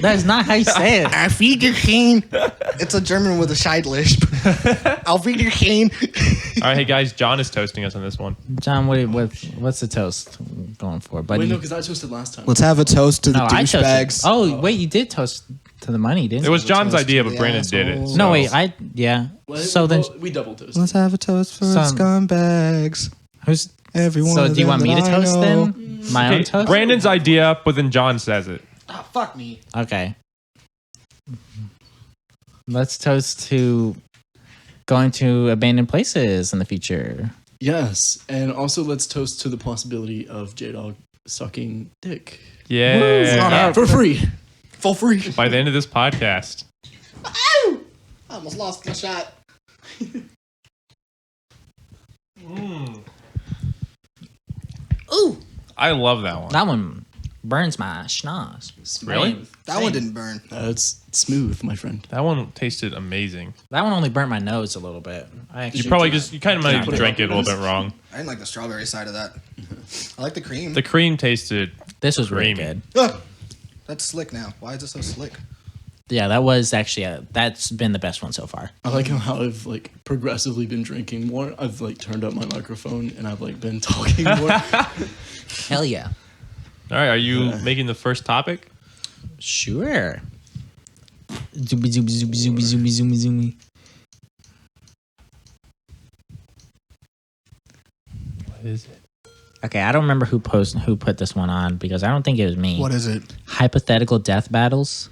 That is not how you say it. Auf Wiedersehen. It's a German with a Scheidlisp. Auf Wiedersehen. All right, hey guys, John is toasting us on this one. John, what's the toast going for, buddy? Wait, no, because I toasted last time. Let's have a toast to the No, I toasted. douchebags. Oh, wait, you did toast to the money, didn't It you? was John's toast idea, to but the Brandon did it. assholes. So. No, wait, Well, so then, we double toasted. Let's have a toast for Some- scumbags. who's? Everyone. So do you want me to toast know. then? My own Okay, toast? Brandon's idea, but then John says it. Ah, fuck me. Okay. Let's toast to going to abandoned places in the future. Yes, and also let's toast to the possibility of J-Dog sucking dick. Yeah. For free. For free. By the end of this podcast. I almost lost my shot. Ooh. I love that one. That one burns my schnoz. Really? That one didn't burn. It's smooth, my friend. That one tasted amazing. That one only burnt my nose a little bit. I You actually probably you kind of might put have it drank up it a little bit wrong. I didn't like the strawberry side of that. I like the cream. The cream tasted. This was really creamy. good. Ugh. That's slick now. Why is it so slick? Yeah, that was actually that's been the best one so far. I like how I've like progressively been drinking more. I've like turned up my microphone and I've like been talking more. Hell yeah. All right, are you making the first topic? Sure. Zoomy, zoomy, zoomy, zoomy, zoomy, zoomy, zoomy. What is it? Okay, I don't remember who put this one on because I don't think it was me. What is it? Hypothetical death battles.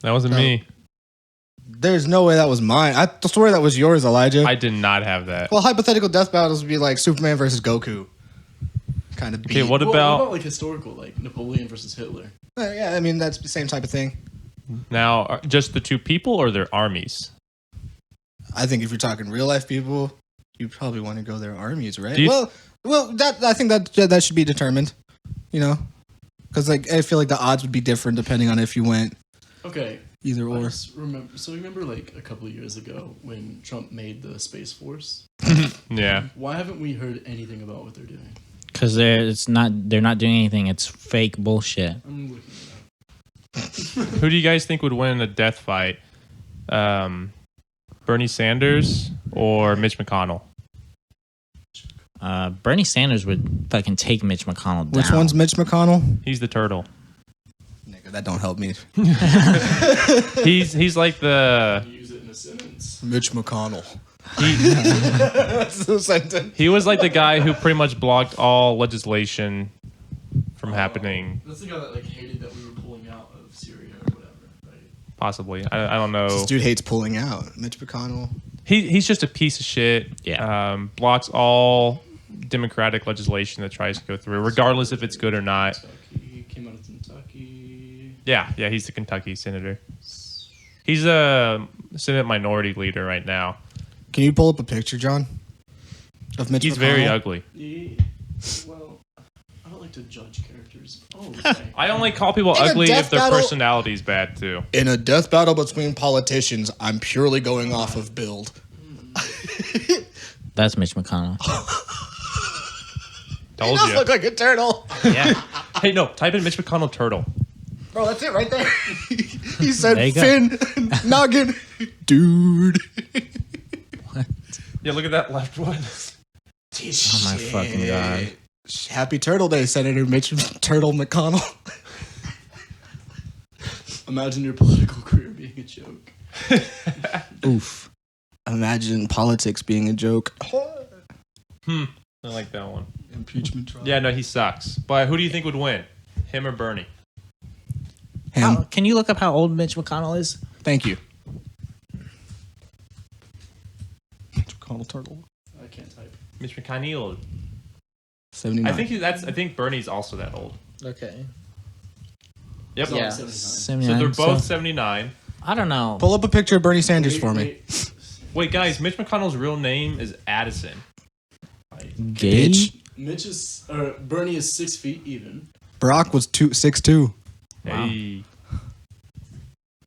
That wasn't me. There's no way that was mine. I swear that was yours, Elijah. I did not have that. Well, hypothetical death battles would be like Superman versus Goku. Kind of. Okay, what Well, about like historical, like Napoleon versus Hitler? Yeah, I mean that's the same type of thing. now? Just the two people or their armies? I think if you're talking real life people, you probably want to go their armies, right? Do you- Well, that I think that should be determined. You know, because like I feel like the odds would be different depending on if you went Okay. either I or. just remember like a couple of years ago when Trump made the Space Force? Yeah. Why haven't we heard anything about what they're doing? Because they're not doing anything. It's fake bullshit. I'm looking it up. Who do you guys think would win a death fight? Bernie Sanders or Mitch McConnell? Bernie Sanders would fucking take Mitch McConnell down. Which one's Mitch McConnell? He's the turtle. Nigga, that don't help me. He's like the Use it in a sentence. Mitch McConnell. he, That's the sentence. he was like the guy who pretty much blocked all legislation from happening. That's the guy that like hated that we were pulling out of Syria or whatever, right? Possibly, I don't know. This dude hates pulling out. Mitch McConnell. He's just a piece of shit. Yeah. Blocks all democratic legislation that tries to go through, regardless if it's good or not. Kentucky, came out of Kentucky. Yeah, he's the Kentucky senator. He's a Senate minority leader right now. Can you pull up a picture, John? Of Mitch He's McConnell? very ugly. Well, I don't like to judge characters. Oh, okay. I only call people In a ugly death if their battle- personality's bad too. In a death battle between politicians, I'm purely going off of build. That's Mitch McConnell. Told Does you. look like a turtle. Yeah. Hey, no, type in Mitch McConnell turtle. Bro, that's it right there. He said There you go. fin, noggin, dude. Yeah, look at that left one. Oh my fucking god. Happy Turtle Day, Senator Mitch Turtle McConnell. Imagine your political career being a joke. Oof. Imagine politics being a joke. I like that one. Impeachment trial. Yeah, no, he sucks. But who do you think would win? Him or Bernie? Him. Can you look up how old Mitch McConnell is? Thank you. Mitch McConnell Turtle. I can't type. Mitch McConnell. 79. I think Bernie's also that old. Okay. Yep. Yeah. 79. So they're both 79. I don't know. Pull up a picture of Bernie Sanders for me. Wait, guys, Mitch McConnell's real name is Addison. height. Gage. Bernie is 6 feet even. Brock was 6'2". Hey.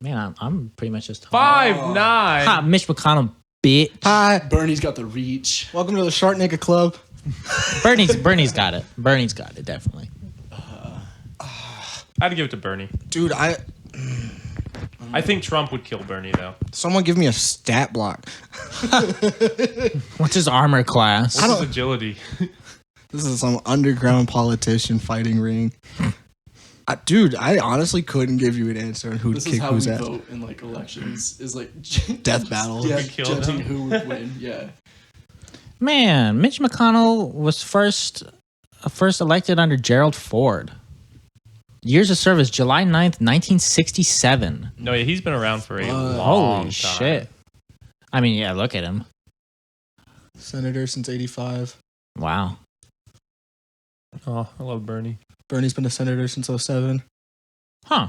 Man, I'm pretty much just 5'9". Ha, Mitch McConnell, bitch. Hi, Bernie's got the reach. welcome to the Short Nigga Club. Bernie's got it. Bernie's got it, definitely. I had to give it to Bernie. Dude, I think Trump would kill Bernie though. someone give me a stat block. What's his armor class? What's his agility? This is some underground politician fighting ring. Dude, I honestly couldn't give you an answer on who'd This is kick how we who's ass. vote in like elections. Is like Death battle. Yeah, kill judging them. who would win. Yeah. Man, Mitch McConnell was first elected under Gerald Ford. Years of service, July 9th, 1967. No, yeah, he's been around for a long Holy time. shit. I mean, yeah, look at him. Senator since 85. Wow. Oh, I love Bernie. Bernie's been a senator since 07. Huh.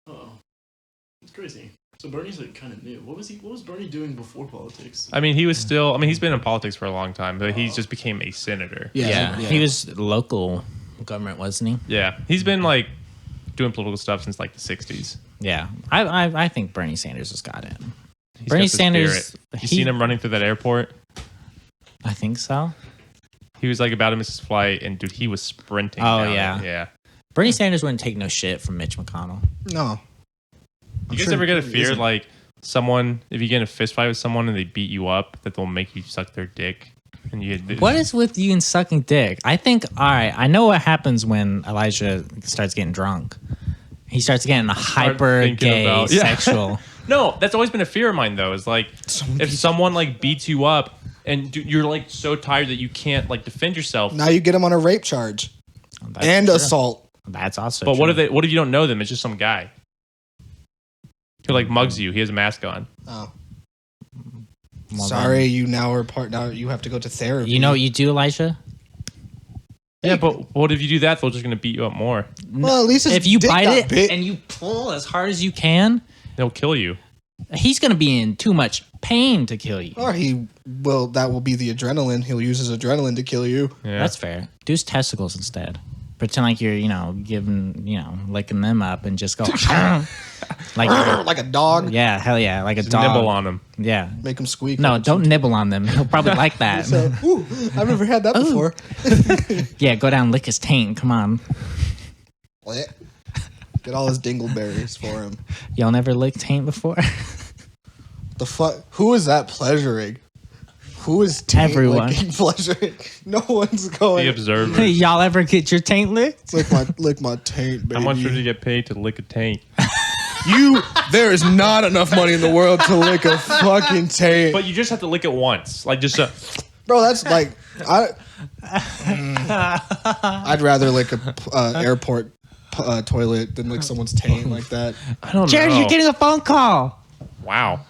Oh, it's crazy. So Bernie's like kind of new. What was Bernie doing before politics? I mean, he's been in politics for a long time, but he just became a senator. Yeah. He was local government, wasn't he? Yeah, he's been like doing political stuff since like the 60s. Yeah. I think Bernie Sanders has got it. He's Bernie got the Sanders, spirit. You seen him running through that airport? I think so. He was like about to miss his flight, and dude, he was sprinting. Oh, down yeah. it. Yeah. Bernie Sanders wouldn't take no shit from Mitch McConnell. No. You guys ever get a fear like someone, if you get in a fist fight with someone and they beat you up, that they'll make you suck their dick? And you What is with you and sucking dick? I think, all right, I know what happens when Elijah starts getting drunk. He starts getting hyper thinking gay, about- yeah. sexual. No, that's always been a fear of mine though. Is like if someone like beats you up and you're like so tired that you can't like defend yourself. Now you get him on a rape charge That's and true. assault. That's also But true. what if you don't know them? It's just some guy who like mugs you. He has a mask on. Oh. Well, Sorry, you now are part. Now you have to go to therapy. You know what you do, Elijah? Yeah, but what if you do that? They're just gonna beat you up more. Well, at least his If you dick bite got it bit. and you pull as hard as you can, They'll kill you. he's going to be in too much pain to kill you. Or that will be the adrenaline. He'll use his adrenaline to kill you. Yeah. That's fair. Do his testicles instead. Pretend like you're, licking them up and just go Like a dog. yeah, hell yeah, like a Just dog. nibble on them. Yeah. Make him squeak. No, don't nibble on them. He'll probably like that. So, ooh, I've never had that before. Yeah, go down and lick his taint. Come on. Get all his dingleberries for him. Y'all never licked taint before? The fuck? Who is that pleasuring? Who is taint Everyone. licking pleasuring? No one's going. The observer. Y'all ever get your taint licked? lick my taint, baby. How much would you get paid to lick a tank? There is not enough money in the world to lick a fucking taint. But you just have to lick it once, like just. Bro, that's like I'd rather lick a airport toilet than lick someone's taint like that. I don't Jared, know. you're getting a phone call. Wow.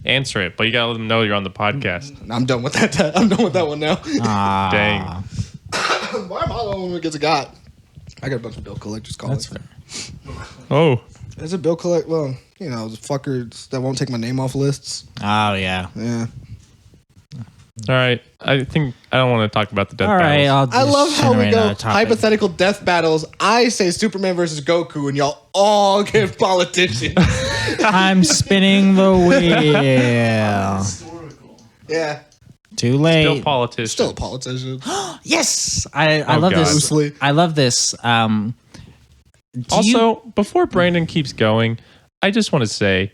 Answer it, but you gotta let them know you're on the podcast. I'm done with that. I'm done with that one now. Dang. Why am I the one who gets a got? I got a bunch of bill collectors calling. That's fair. Oh. There's a bill collect. Well, the fuckers that won't take my name off lists. Oh, yeah. Yeah. All right. I think I don't want to talk about the death All right, battles. I'll I love just how we generate go another topic. hypothetical death battles. I say Superman versus Goku, and y'all all give politicians. I'm spinning the wheel. Historical. Yeah. Too late. Still politician. Still a politician. Yes, I Oh, love God. this. Loosely. I love this. Also, before Brandon keeps going, I just want to say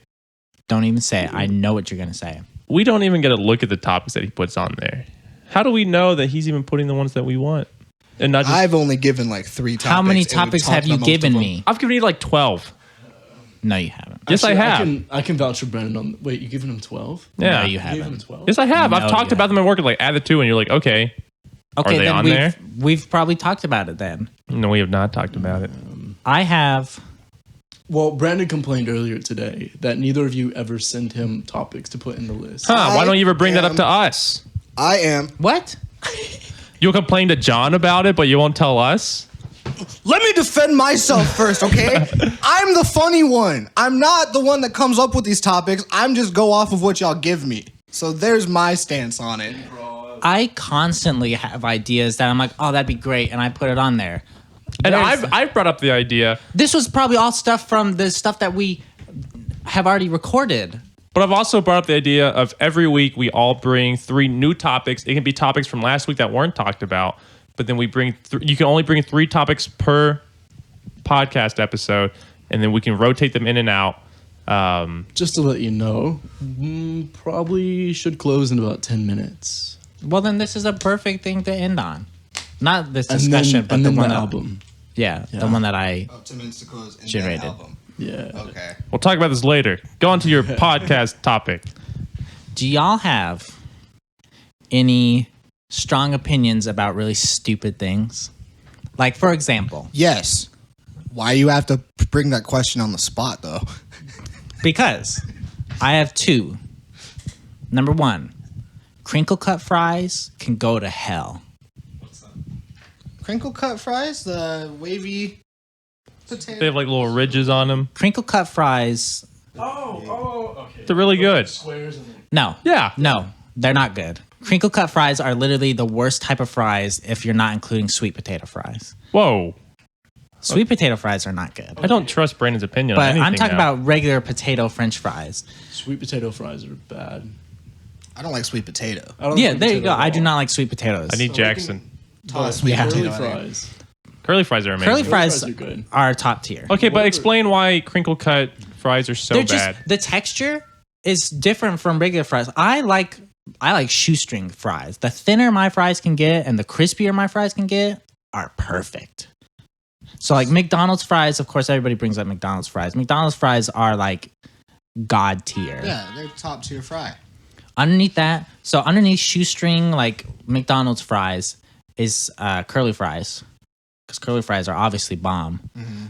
Don't even say it. I know what you're gonna say. we don't even get a look at the topics that he puts on there. How do we know that he's even putting the ones that we want? And not just I've only given like 3 topics. How many and we've topics talked have you about most of given them. me? I've given you like 12. No, you haven't. Yes, I have. I can vouch for Brandon on. Wait, you giving him 12? Yeah. No, you You gave him haven't. 12? Yes, I have. No, I've talked you about them at work. Like, add the 2, and you're like, okay. Okay, they then on we've, there? we've probably talked about it then. No, we have not talked about it. I have. Well, Brandon complained earlier today that neither of you ever send him topics to put in the list. Huh, why don't you ever bring that up am- to us? I am. What? You'll complain to John about it, but you won't tell us? Let me defend myself first, okay? I'm the funny one. I'm not the one that comes up with these topics. I'm just go off of what y'all give me. So there's my stance on it. I constantly have ideas that I'm like, oh, that'd be great, and I put it on there. And I've brought up the idea, This was probably all stuff from the stuff that we have already recorded. but I've also brought up the idea of every week we all bring 3 new topics. It can be topics from last week that weren't talked about, but then we bring you can only bring 3 topics per podcast episode, and then we can rotate them in and out. Just to let you know, probably should close in about 10 minutes. Well, then this is a perfect thing to end on. Not this And discussion, then, but and the then one the that, album. Yeah, the Yeah. one that I 10 minutes to close and Generated. then album. Yeah. Okay. We'll talk about this later. Go on to your podcast topic. Do y'all have any strong opinions about really stupid things? Like, for example, Yes. Why you have to bring that question on the spot though? because I have 2. Number 1, crinkle cut fries can go to hell. Crinkle cut fries, the wavy potato. They have like little ridges on them. Crinkle cut fries, Okay. They're really good. Squares and no. Yeah. No, they're not good. Crinkle cut fries are literally the worst type of fries if you're not including sweet potato fries. Whoa. Sweet potato fries are not good. I don't trust Brandon's opinion on But anything I'm talking now. about regular potato french fries. sweet potato fries are bad. I don't like sweet potato. I don't Yeah, like there you potato go. at I do all. not like sweet potatoes. I need Jackson. Toss sweet Yeah. potato. Curly in there. fries. Curly fries are amazing. Curly fries are good. are top tier. Okay, but explain why crinkle cut fries are so They're bad. just the texture is different from regular fries. I like shoestring fries. The thinner my fries can get and the crispier my fries can get are perfect. So like McDonald's fries, of course everybody brings up McDonald's fries. McDonald's fries are like god tier. Yeah, they're top tier fry. Underneath that, so underneath shoestring like McDonald's fries is curly fries. Because curly fries are obviously bomb.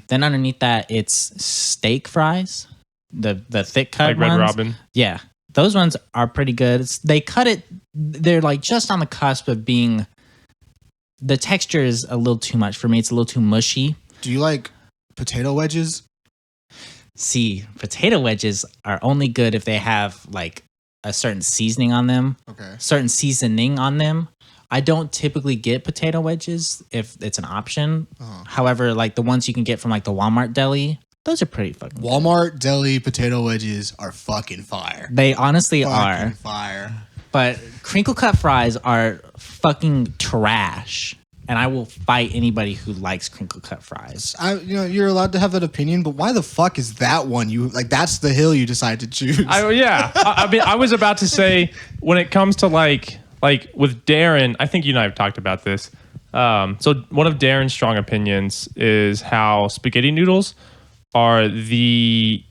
Then underneath that, it's steak fries, the thick cut Like Red ones. Robin. Yeah, those ones are pretty good. They cut it. They're like just on the cusp of being. The texture is a little too much for me. It's a little too mushy. Do you like potato wedges? See, potato wedges are only good if they have like a certain seasoning on them, Okay. certain seasoning on them. I don't typically get potato wedges if it's an option. However, like the ones you can get from like the Walmart deli, those are pretty fucking good. Walmart deli potato wedges are fucking fire. They honestly Fucking are. fire. But crinkle cut fries are fucking trash. And I will fight anybody who likes crinkle cut fries. You're allowed to have that opinion, but why the fuck is that one? You like that's the hill you decide to choose. I mean, I was about to say when it comes to like with Darren, I think you and I have talked about this. So one of Darren's strong opinions is how spaghetti noodles are the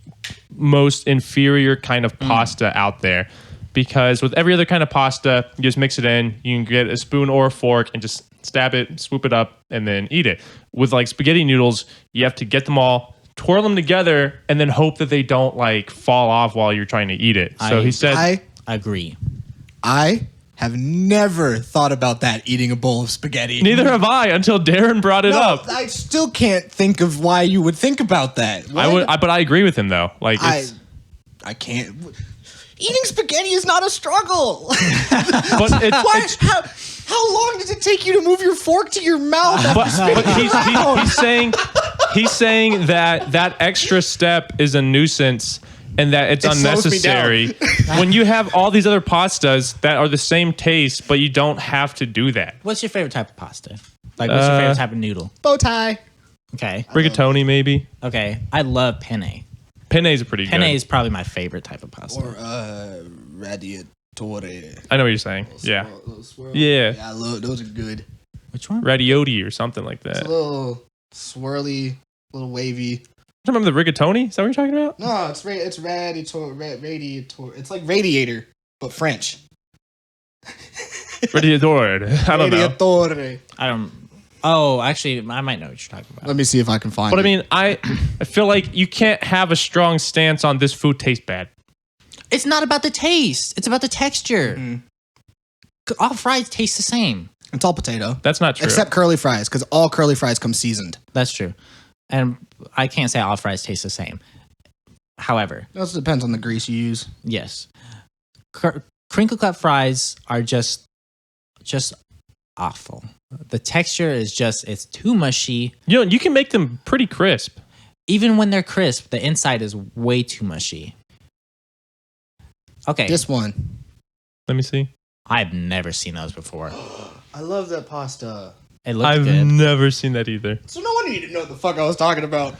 most inferior kind of pasta out there. Because with every other kind of pasta, you just mix it in, you can get a spoon or a fork and just stab it, swoop it up, and then eat it. With like spaghetti noodles, you have to get them all, twirl them together, and then hope that they don't like fall off while you're trying to eat it. So he said, I Agree. have never thought about that eating a bowl of spaghetti. neither have I until Darren brought it No, up. I still can't think of why you would think about that. But I agree with him though. Like, it's, I can't. Eating spaghetti is not a struggle. but it's, Why? it's How long does it take you to move your fork to your mouth? but he's saying that extra step is a nuisance and that it's It slows me down. unnecessary when you have all these other pastas that are the same taste, but you don't have to do that. What's your favorite type of pasta? Like, what's your favorite type of noodle? Bow tie. Okay. Rigatoni, maybe. Okay. I love penne. Penne's are pretty Penne good. is probably my favorite type of pasta. Or radiatore. I know what you're saying. Yeah. Little swirl. Yeah. Yeah, I love those are good. Which one? Radioti or something like that. It's a little swirly, little wavy. Do you remember the rigatoni? Is that what you're talking about? No, it's radiator. It's like radiator, but French. Radiator. I don't know. Radiatore. I don't. Oh, actually, I might know what you're talking about. Let me see if I can find But I it. mean, I feel like you can't have a strong stance on this food tastes bad. It's not about the taste. It's about the texture. All fries taste the same. It's all potato. That's not true. Except curly fries, because all curly fries come seasoned. That's true. And I can't say all fries taste the same. However, It also depends on the grease you use. yes. Crinkle cut fries are just just awful. The texture is just, it's too mushy. You know, you can make them pretty crisp. Even when they're crisp, the inside is way too mushy. Okay. This one. Let me see. I've never seen those before. I love that pasta. It looks I've good. never seen that either. So no wonder you didn't know what the fuck I was talking about.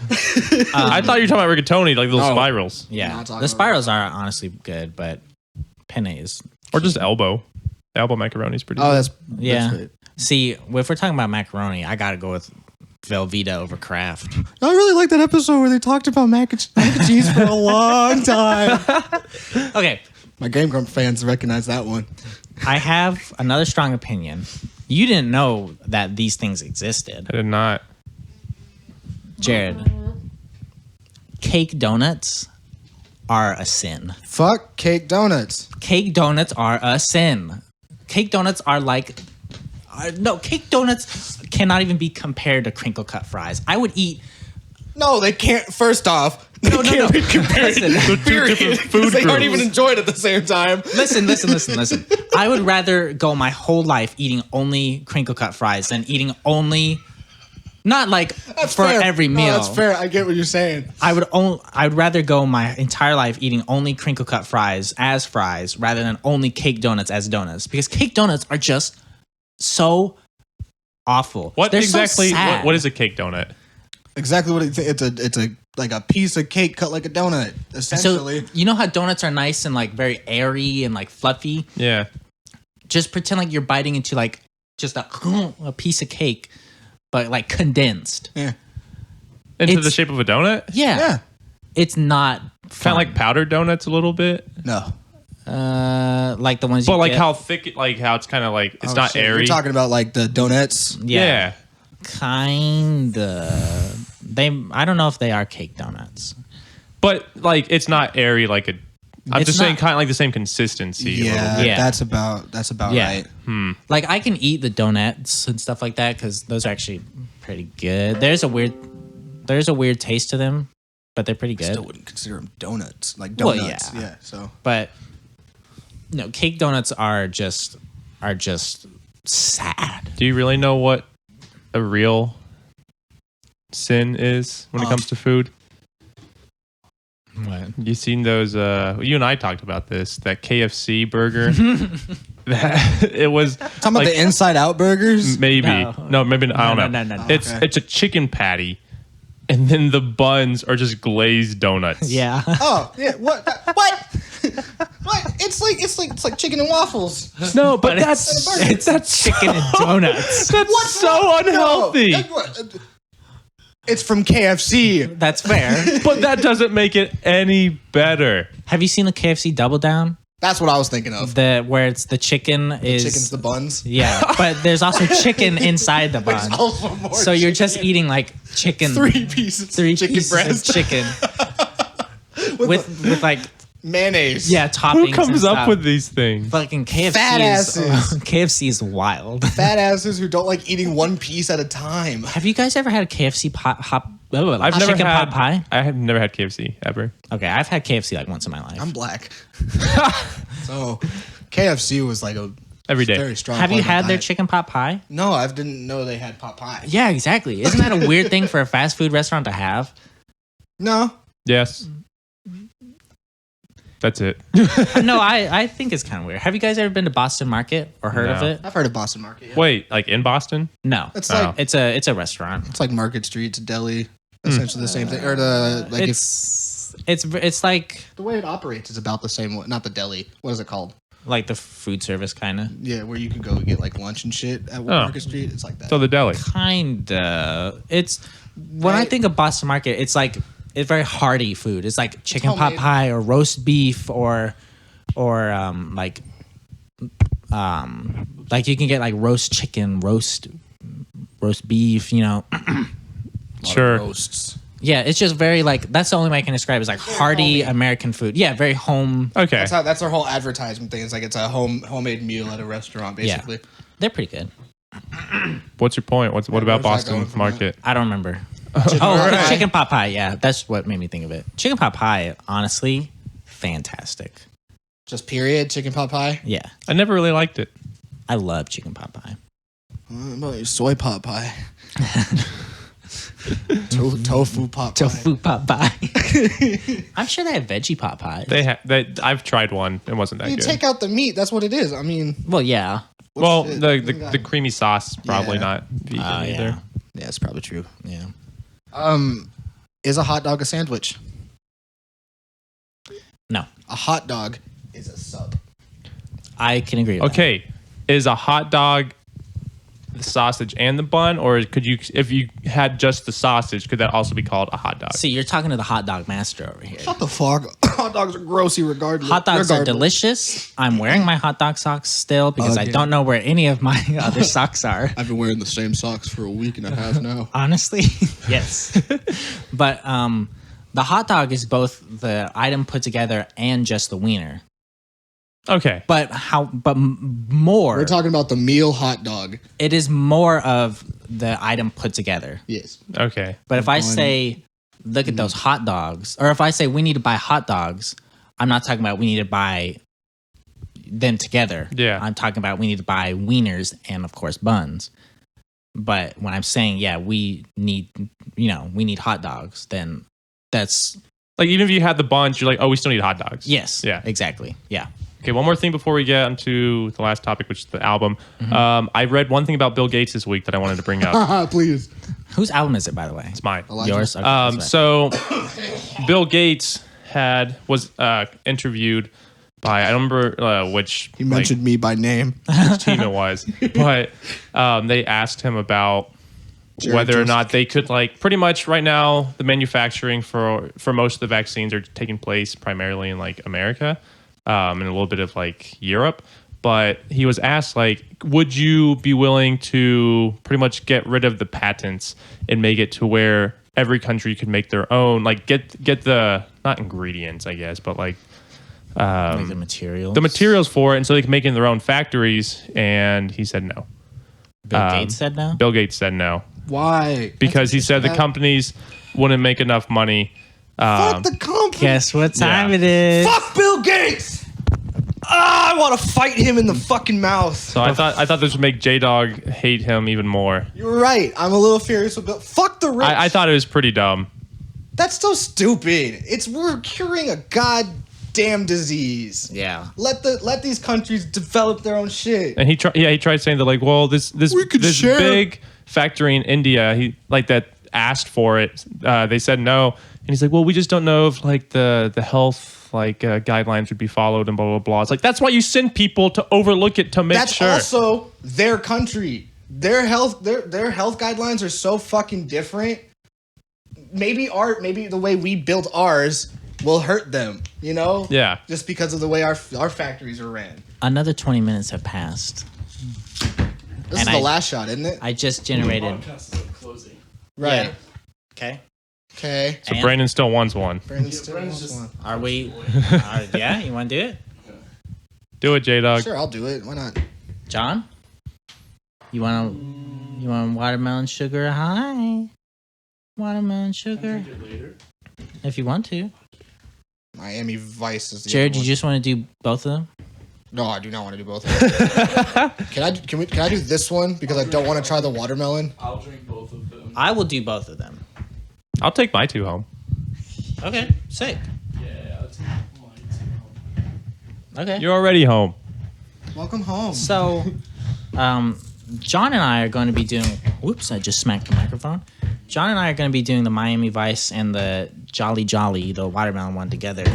I thought you were talking about rigatoni, like little spirals. Yeah. Not talking The spirals about are honestly good, but penne is... Or just elbow. Elbow macaroni is pretty Oh, good. that's Yeah. That's right. See, if we're talking about macaroni, I got to go with Velveeta over Kraft. I really like that episode where they talked about mac and cheese for a long time. Okay. My Game Grump fans recognize that one. I have another strong opinion. You didn't know that these things existed. I did not. Jared, cake donuts are a sin. Fuck cake donuts. Cake donuts are a sin. Cake donuts are like... no, cake donuts cannot even be compared to crinkle cut fries. I would eat... No, they can't. First off, they can't be compared. Listen, Period. food They aren't groups. even enjoyed at the same time. listen. I would rather go my whole life eating only crinkle cut fries than eating only... Not like That's for fair. every No, meal. that's fair. I get what you're saying. I would rather go my entire life eating only crinkle cut fries as fries rather than only cake donuts as donuts, because cake donuts are just so awful. What They're so exactly? sad. What is a cake donut? Exactly what it's a like a piece of cake cut like a donut, essentially. So you know how donuts are nice and like very airy and like fluffy? Yeah. Just pretend like you're biting into like just a piece of cake, but like condensed. Yeah. Into It's- the shape of a donut? Yeah. Yeah. It's not Kind fun. of like powdered donuts a little bit. No. Like the ones you But like get. how thick, like how it's kind of like, it's Oh, not shit. airy. You're talking about like the donuts. Yeah. Kinda. I don't know if they are cake donuts. But like it's not airy like a, I'm It's just saying not- kind of like the same consistency. a little Yeah, bit. Yeah. that's about Yeah. right. Like I can eat the donuts and stuff like that because those are actually pretty good. There's a weird taste to them, but they're pretty good. Still wouldn't consider them donuts. Like Well, donuts. yeah. Yeah. So But no, cake donuts are just sad. Do you really know what a real sin is when it comes to food? What? You seen those? You and I talked about this. That KFC burger. that it was talking about the Inside Out burgers. maybe No. maybe I don't know. No. It's a chicken patty, and then the buns are just glazed donuts. Yeah. Oh yeah. What? What? What? It's like chicken and waffles. No, but it's chicken and donuts. that's so unhealthy. No, it's from KFC. That's fair. But that doesn't make it any better. Have you seen the KFC Double Down? That's what I was thinking of. Where it's the chicken is Chicken's the buns. yeah, but there's also chicken inside the bun. Also more So you're just eating like chicken, three pieces three of chicken pieces breast of chicken with like mayonnaise. toppings. Who and comes stuff. up with these things? fucking KFC? Fat is, asses. KFC is wild. Fat asses who don't like eating one piece at a time. Have you guys ever had a KFC I've never chicken had pot pie? I have never had KFC ever. Okay, I've had KFC like once in my life. I'm black. So KFC was like a Every day. very strong. Have you part of my had their diet. chicken pot pie? No, I didn't know they had pot pie. Yeah, exactly. Isn't that a weird thing for a fast food restaurant to have? No. Yes. That's it. No, I think it's kind of weird. Have you guys ever been to Boston Market or heard of No. it? I've heard of Boston Market. Yeah. Wait, like in Boston? No, It's Oh. like it's a restaurant. it's like Market Street, it's a deli, essentially the same thing. Or the like if It's like the way it operates is about the same way. Not the deli. What is it called? the food service kind of. Yeah, where you can go get like lunch and shit at Market Street. It's like that. So the deli. Kinda. It's when I Right. think of Boston Market, it's like it's very hearty food. It's like chicken pot homemade. pie or roast beef or like you can get like roast chicken, roast beef, you know. Sure. Roasts. Yeah, it's just very like that's the only way I can describe it is like hearty homey. American food. Yeah, very home. Okay. That's our whole advertisement thing. It's like it's a homemade meal at a restaurant, basically. They're pretty good. What's your point? What about where's that Boston going from Market? I don't remember. Chicken Oh, pot the pie. chicken pot pie. Yeah, that's what made me think of it. Chicken pot pie, honestly, fantastic. Just period. Chicken pot pie. Yeah, I never really liked it. I love chicken pot pie. What about your soy pot pie? Tofu pot pie. Tofu pot pie. I'm sure they have veggie pot pies. I've tried one. It wasn't that You good. take out the meat. That's what it is. I mean, Well, yeah. well, shit? the creamy sauce is probably Yeah. not vegan either. Yeah. Yeah, it's probably true. Yeah. Is a hot dog a sandwich? No. A hot dog is a sub. I can agree with Okay, is a hot dog the sausage and the bun, or could you, if you had just the sausage, could that also be called a hot dog? that. See, you're talking to the hot dog master over here. Shut the fuck. Hot dogs are grossy regardless. Hot dogs are regardless. delicious. I'm wearing my hot dog socks still because I Again. don't know where any of my other socks are. I've been wearing the same socks for a week and a half now. Honestly, yes. But the hot dog is both the item put together and just the wiener. Okay. But more. We're talking about the meal hot dog. It is more of the item put together. Yes. Okay. But if I Bun. say, look at those hot dogs, or if I say we need to buy hot dogs, I'm not talking about we need to buy them together. Yeah. I'm talking about we need to buy wieners and of course buns. But when I'm saying, yeah, we need hot dogs, then that's Like, even if you had the buns, you're like, oh, we still need hot dogs. yes. Yeah. Exactly. Yeah. Okay, one more thing before we get onto the last topic, which is the album. I read one thing about Bill Gates this week that I wanted to bring up. Please. Whose album is it, by the way? It's mine. Elijah. Yours? Okay, that's right. So Bill Gates was interviewed by, I don't remember which He mentioned me by name. which team it was, but they asked him about whether or not they could, like, pretty much right now the manufacturing for most of the vaccines are taking place primarily in like America, and a little bit of like Europe. But he was asked, like, would you be willing to pretty much get rid of the patents and make it to where every country could make their own, like get the, not ingredients, I guess, but like Like the materials. the materials for it, and so they can make it in their own factories. And he said no. Bill Gates said no? Bill Gates said no. Why? Because he said the companies wouldn't make enough money. Fuck the company. Guess what time Yeah. it is? Fuck Bill Gates. I want to fight him in the fucking mouth. So I thought this would make J-Dog hate him even more. You're right. I'm a little furious with Bill. Fuck the rich. I thought it was pretty dumb. That's so stupid. We're curing a goddamn disease. Yeah. Let these countries develop their own shit. And he tried saying that, like, well, this could share. big factory in India, he like that asked for it. They said no, and he's like, well, we just don't know if like the health guidelines would be followed and blah blah blah. It's like, that's why you send people to overlook it to make That's sure. also their country. Their health guidelines are so fucking different. Maybe the way we built ours will hurt them, you know? Yeah. Just because of the way our factories are ran. Another 20 minutes have passed. This And is the I- last shot, isn't it? I just generated. Podcast is like closing. Right. Yeah. Okay. Okay. So And- Brandon still wants one. Brandon still Brandon's wants just- one. Are we? Yeah, you want to do it? Do it, J-Dog. Sure, I'll do it. Why not? John? You want watermelon sugar high? Watermelon sugar? Drink it later. If you want to. Miami Vice is the Jared, other you one. just want to do both of them? No, I do not want to do both of them. Can I do this one because I don't want to try the watermelon? I'll drink both of them. I will do both of them. I'll take my two home. Okay, sick. Yeah, I'll take mine too. Okay. You're already home. Welcome home. So, John and I are going to be doing. Whoops! I just smacked the microphone. John and I are going to be doing the Miami Vice and the Jolly Jolly, the watermelon one together,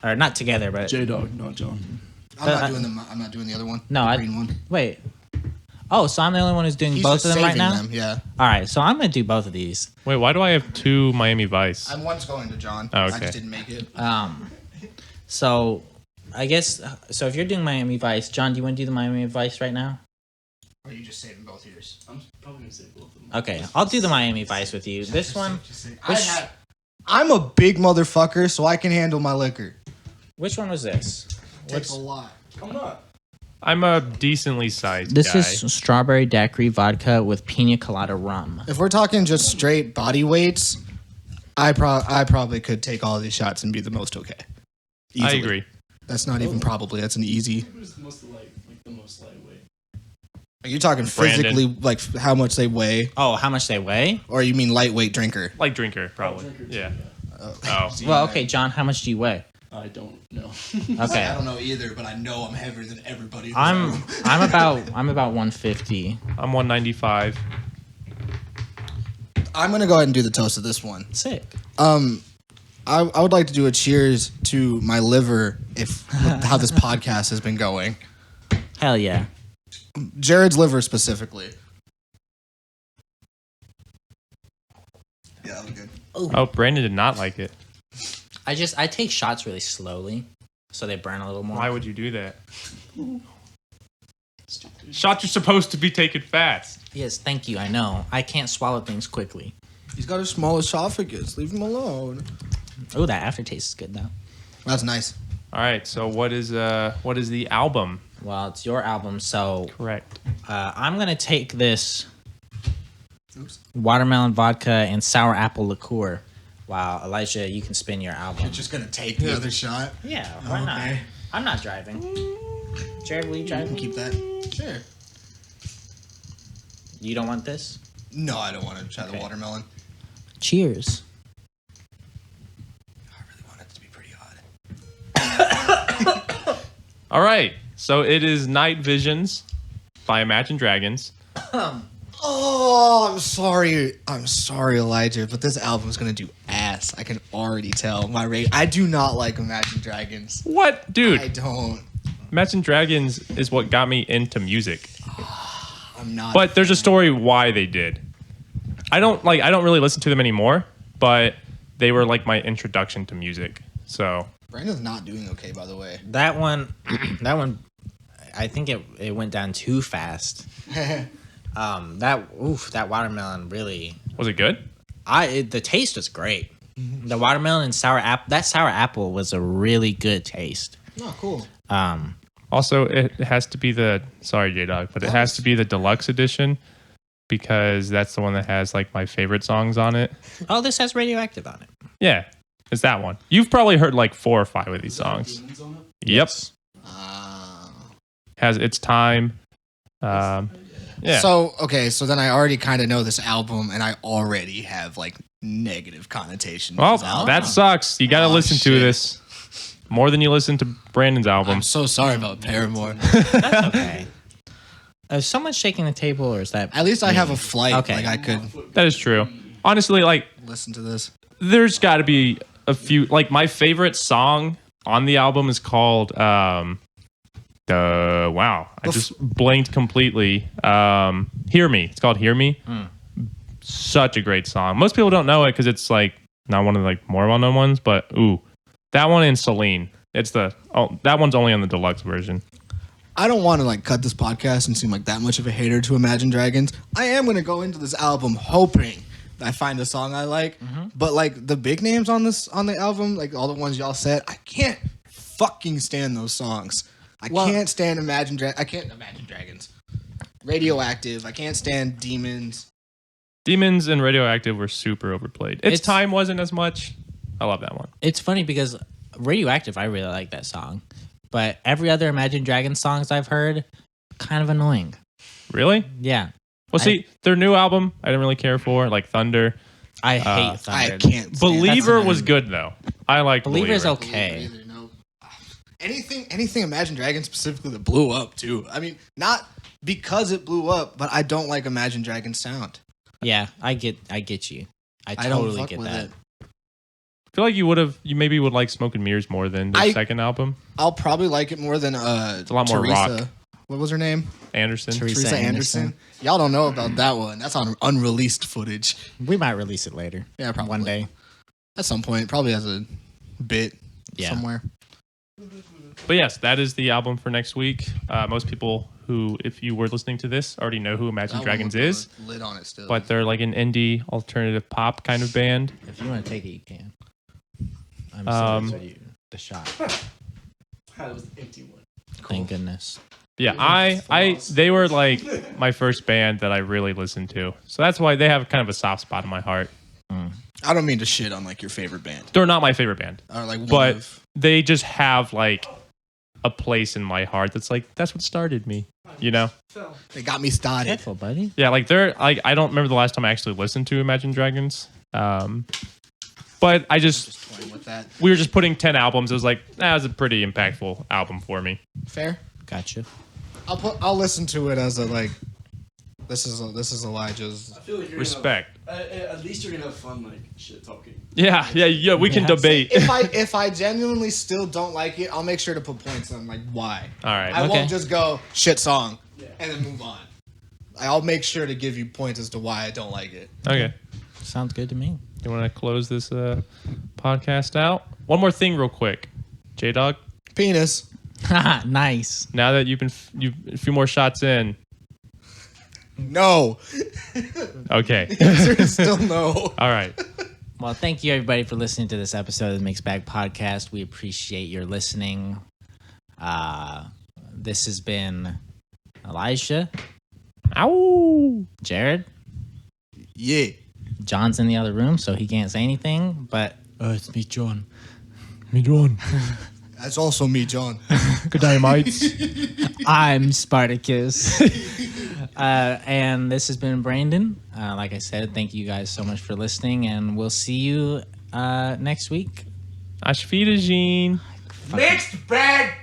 or not together, but J-Dog, not John. I'm not doing the other one. no, the I green one. wait. Oh, so I'm the only one who's doing He's both just of them right saving now. them, yeah. All right, so I'm going to do both of these. Wait, why do I have two Miami Vice? I'm once going to John. Oh, I okay. just didn't make it. So I guess so. If you're doing Miami Vice, John, do you want to do the Miami Vice right now? Or are you just saving both yours? I'm probably gonna say both of them. Okay, I'll do the Miami Vice with you. This one, I'm a big motherfucker, so I can handle my liquor. which one was this? Takes a lot. I'm not. I'm a decently sized This guy. is strawberry daiquiri vodka with pina colada rum. If we're talking just straight body weights, I probably could take all these shots and be the most okay. I Easily. agree. That's not even probably. That's an easy. Who's the most lightweight? Are you talking physically, like how much they weigh? Oh, how much they weigh? Or you mean lightweight drinker? Like drinker, probably. Yeah. Oh. Well, okay, John, how much do you weigh? I don't know. Okay. I don't know either, but I know I'm heavier than everybody. I'm about 150. I'm 195. I'm gonna go ahead and do the toast of this one. Sick. I would like to do a cheers to my liver with how this podcast has been going. Hell yeah. Jared's liver specifically. Yeah, that was good. Oh, Brandon did not like it. I take shots really slowly, so they burn a little more. Why would you do that? Shots are supposed to be taken fast. Yes, thank you. I know. I can't swallow things quickly. He's got a small esophagus. Leave him alone. Oh, that aftertaste is good though. That's nice. All right. So what is the album? Well, it's your album, so Correct. I'm gonna take this watermelon vodka and sour apple liqueur. Wow, Elijah, you can spin your album. You're just gonna take the other shot. Yeah, why not? Okay. I'm not driving. Jared, will you drive? Keep that. Sure. You don't want this? No, I don't want to try the Okay. watermelon. Cheers. I really want it to be pretty hot. All right. So it is Night Visions by Imagine Dragons. Oh, I'm sorry. I'm sorry, Elijah, but this album's gonna do ass. I can already tell. I do not like Imagine Dragons. What, dude? I don't. Imagine Dragons is what got me into music. I'm not. But there's a story why they did. I don't really listen to them anymore, but they were like my introduction to music. So Brandon's not doing okay, by the way. That one, I think it went down too fast. That watermelon really. was it good? The taste was great. The watermelon and sour apple. That sour apple was a really good taste. Oh, cool. Also, it has to be sorry, J-Dog, but it has to be the deluxe edition because that's the one that has like my favorite songs on it. Oh, this has Radioactive on it. Yeah, it's that one. You've probably heard like 4 or 5 of these songs. Demons on it? Yep. Has its time. Yeah. So then I already kind of know this album, and I already have like negative connotations. Well, with this album. that sucks. You got to listen to shit. this more than you listen to Brandon's album. I'm so sorry about Paramore. That's okay. Is someone shaking the table, or is that? At least I have a flight. Okay. Like I could That is true. Honestly, like listen to this. there's got to be a few. Like my favorite song on the album is called I just blanked completely. Hear Me. It's called Hear Me. Such a great song. Most people don't know it because it's like not one of the like more well-known ones, but that one in Celine. That one's only on the deluxe version. I don't want to like cut this podcast and seem like that much of a hater to Imagine Dragons. I am going to go into this album hoping that I find a song I like. But like the big names on the album, like all the ones y'all said, I can't fucking stand those songs. I can't stand I can't Imagine Dragons. Radioactive. I can't stand Demons. Demons and Radioactive were super overplayed. Its time wasn't as much. I love that one. It's funny because Radioactive, I really like that song, but every other Imagine Dragons songs I've heard, kind of annoying. Really? Yeah. Well, see, their new album, I didn't really care for, like Thunder. I hate Thunder. I can't. Believer was good though. I like Believer's Believer. okay. No. Anything Imagine Dragons specifically that blew up too. I mean, not because it blew up, but I don't like Imagine Dragons sound. Yeah, I get you. I don't totally fuck get with that. it. I feel like you maybe would like Smoke and Mirrors more than the second album. I'll probably like it more than It's a lot more Teresa. rock. What was her name? Anderson. Teresa Anderson. Y'all don't know about that one. That's on unreleased footage. We might release it later. Yeah, probably One day. At some point, probably as a bit somewhere. But yes, that is the album for next week. Most people who, if you were listening to this, already know who Imagine Dragons is. Lid on it still. But they're like an indie alternative pop kind of band. If you want to take it, you can. I'm serious with you. The shot. That was an empty one. Thank goodness. Yeah, they were like my first band that I really listened to. So that's why they have kind of a soft spot in my heart. I don't mean to shit on like your favorite band. They're not my favorite band. Or like But they just have like a place in my heart that's like, that's what started me. You know? They got me started. Careful, buddy. Yeah, like they're like I don't remember the last time I actually listened to Imagine Dragons. But I just Toying with that. we were just putting 10 albums. It was like that was a pretty impactful album for me. Fair. Gotcha. I'll listen to it as a like. This is Elijah's. I feel like you're Respect. At least you're gonna have fun, like shit talking. Yeah. We can debate. If I genuinely still don't like it, I'll make sure to put points on like why. All right. I Okay. won't just go shit song Yeah. and then move on. I'll make sure to give you points as to why I don't like it. Okay. Sounds good to me. You want to close this podcast out? One more thing, real quick, J Dog. Penis. Nice. Now that you've a few more shots in. No. Okay. Answer is still no. All right. Well, thank you everybody for listening to this episode of the Mixed Bag Podcast. We appreciate your listening. This has been Elijah, Ow. Jared. Yeah. John's in the other room, so he can't say anything. But it's me, John. Me doing. That's also me, John. Good day, mates. I'm Spartacus. And this has been Brandon. Like I said, thank you guys so much for listening, and we'll see you next week. Auf Wiedersehen. Mixed bag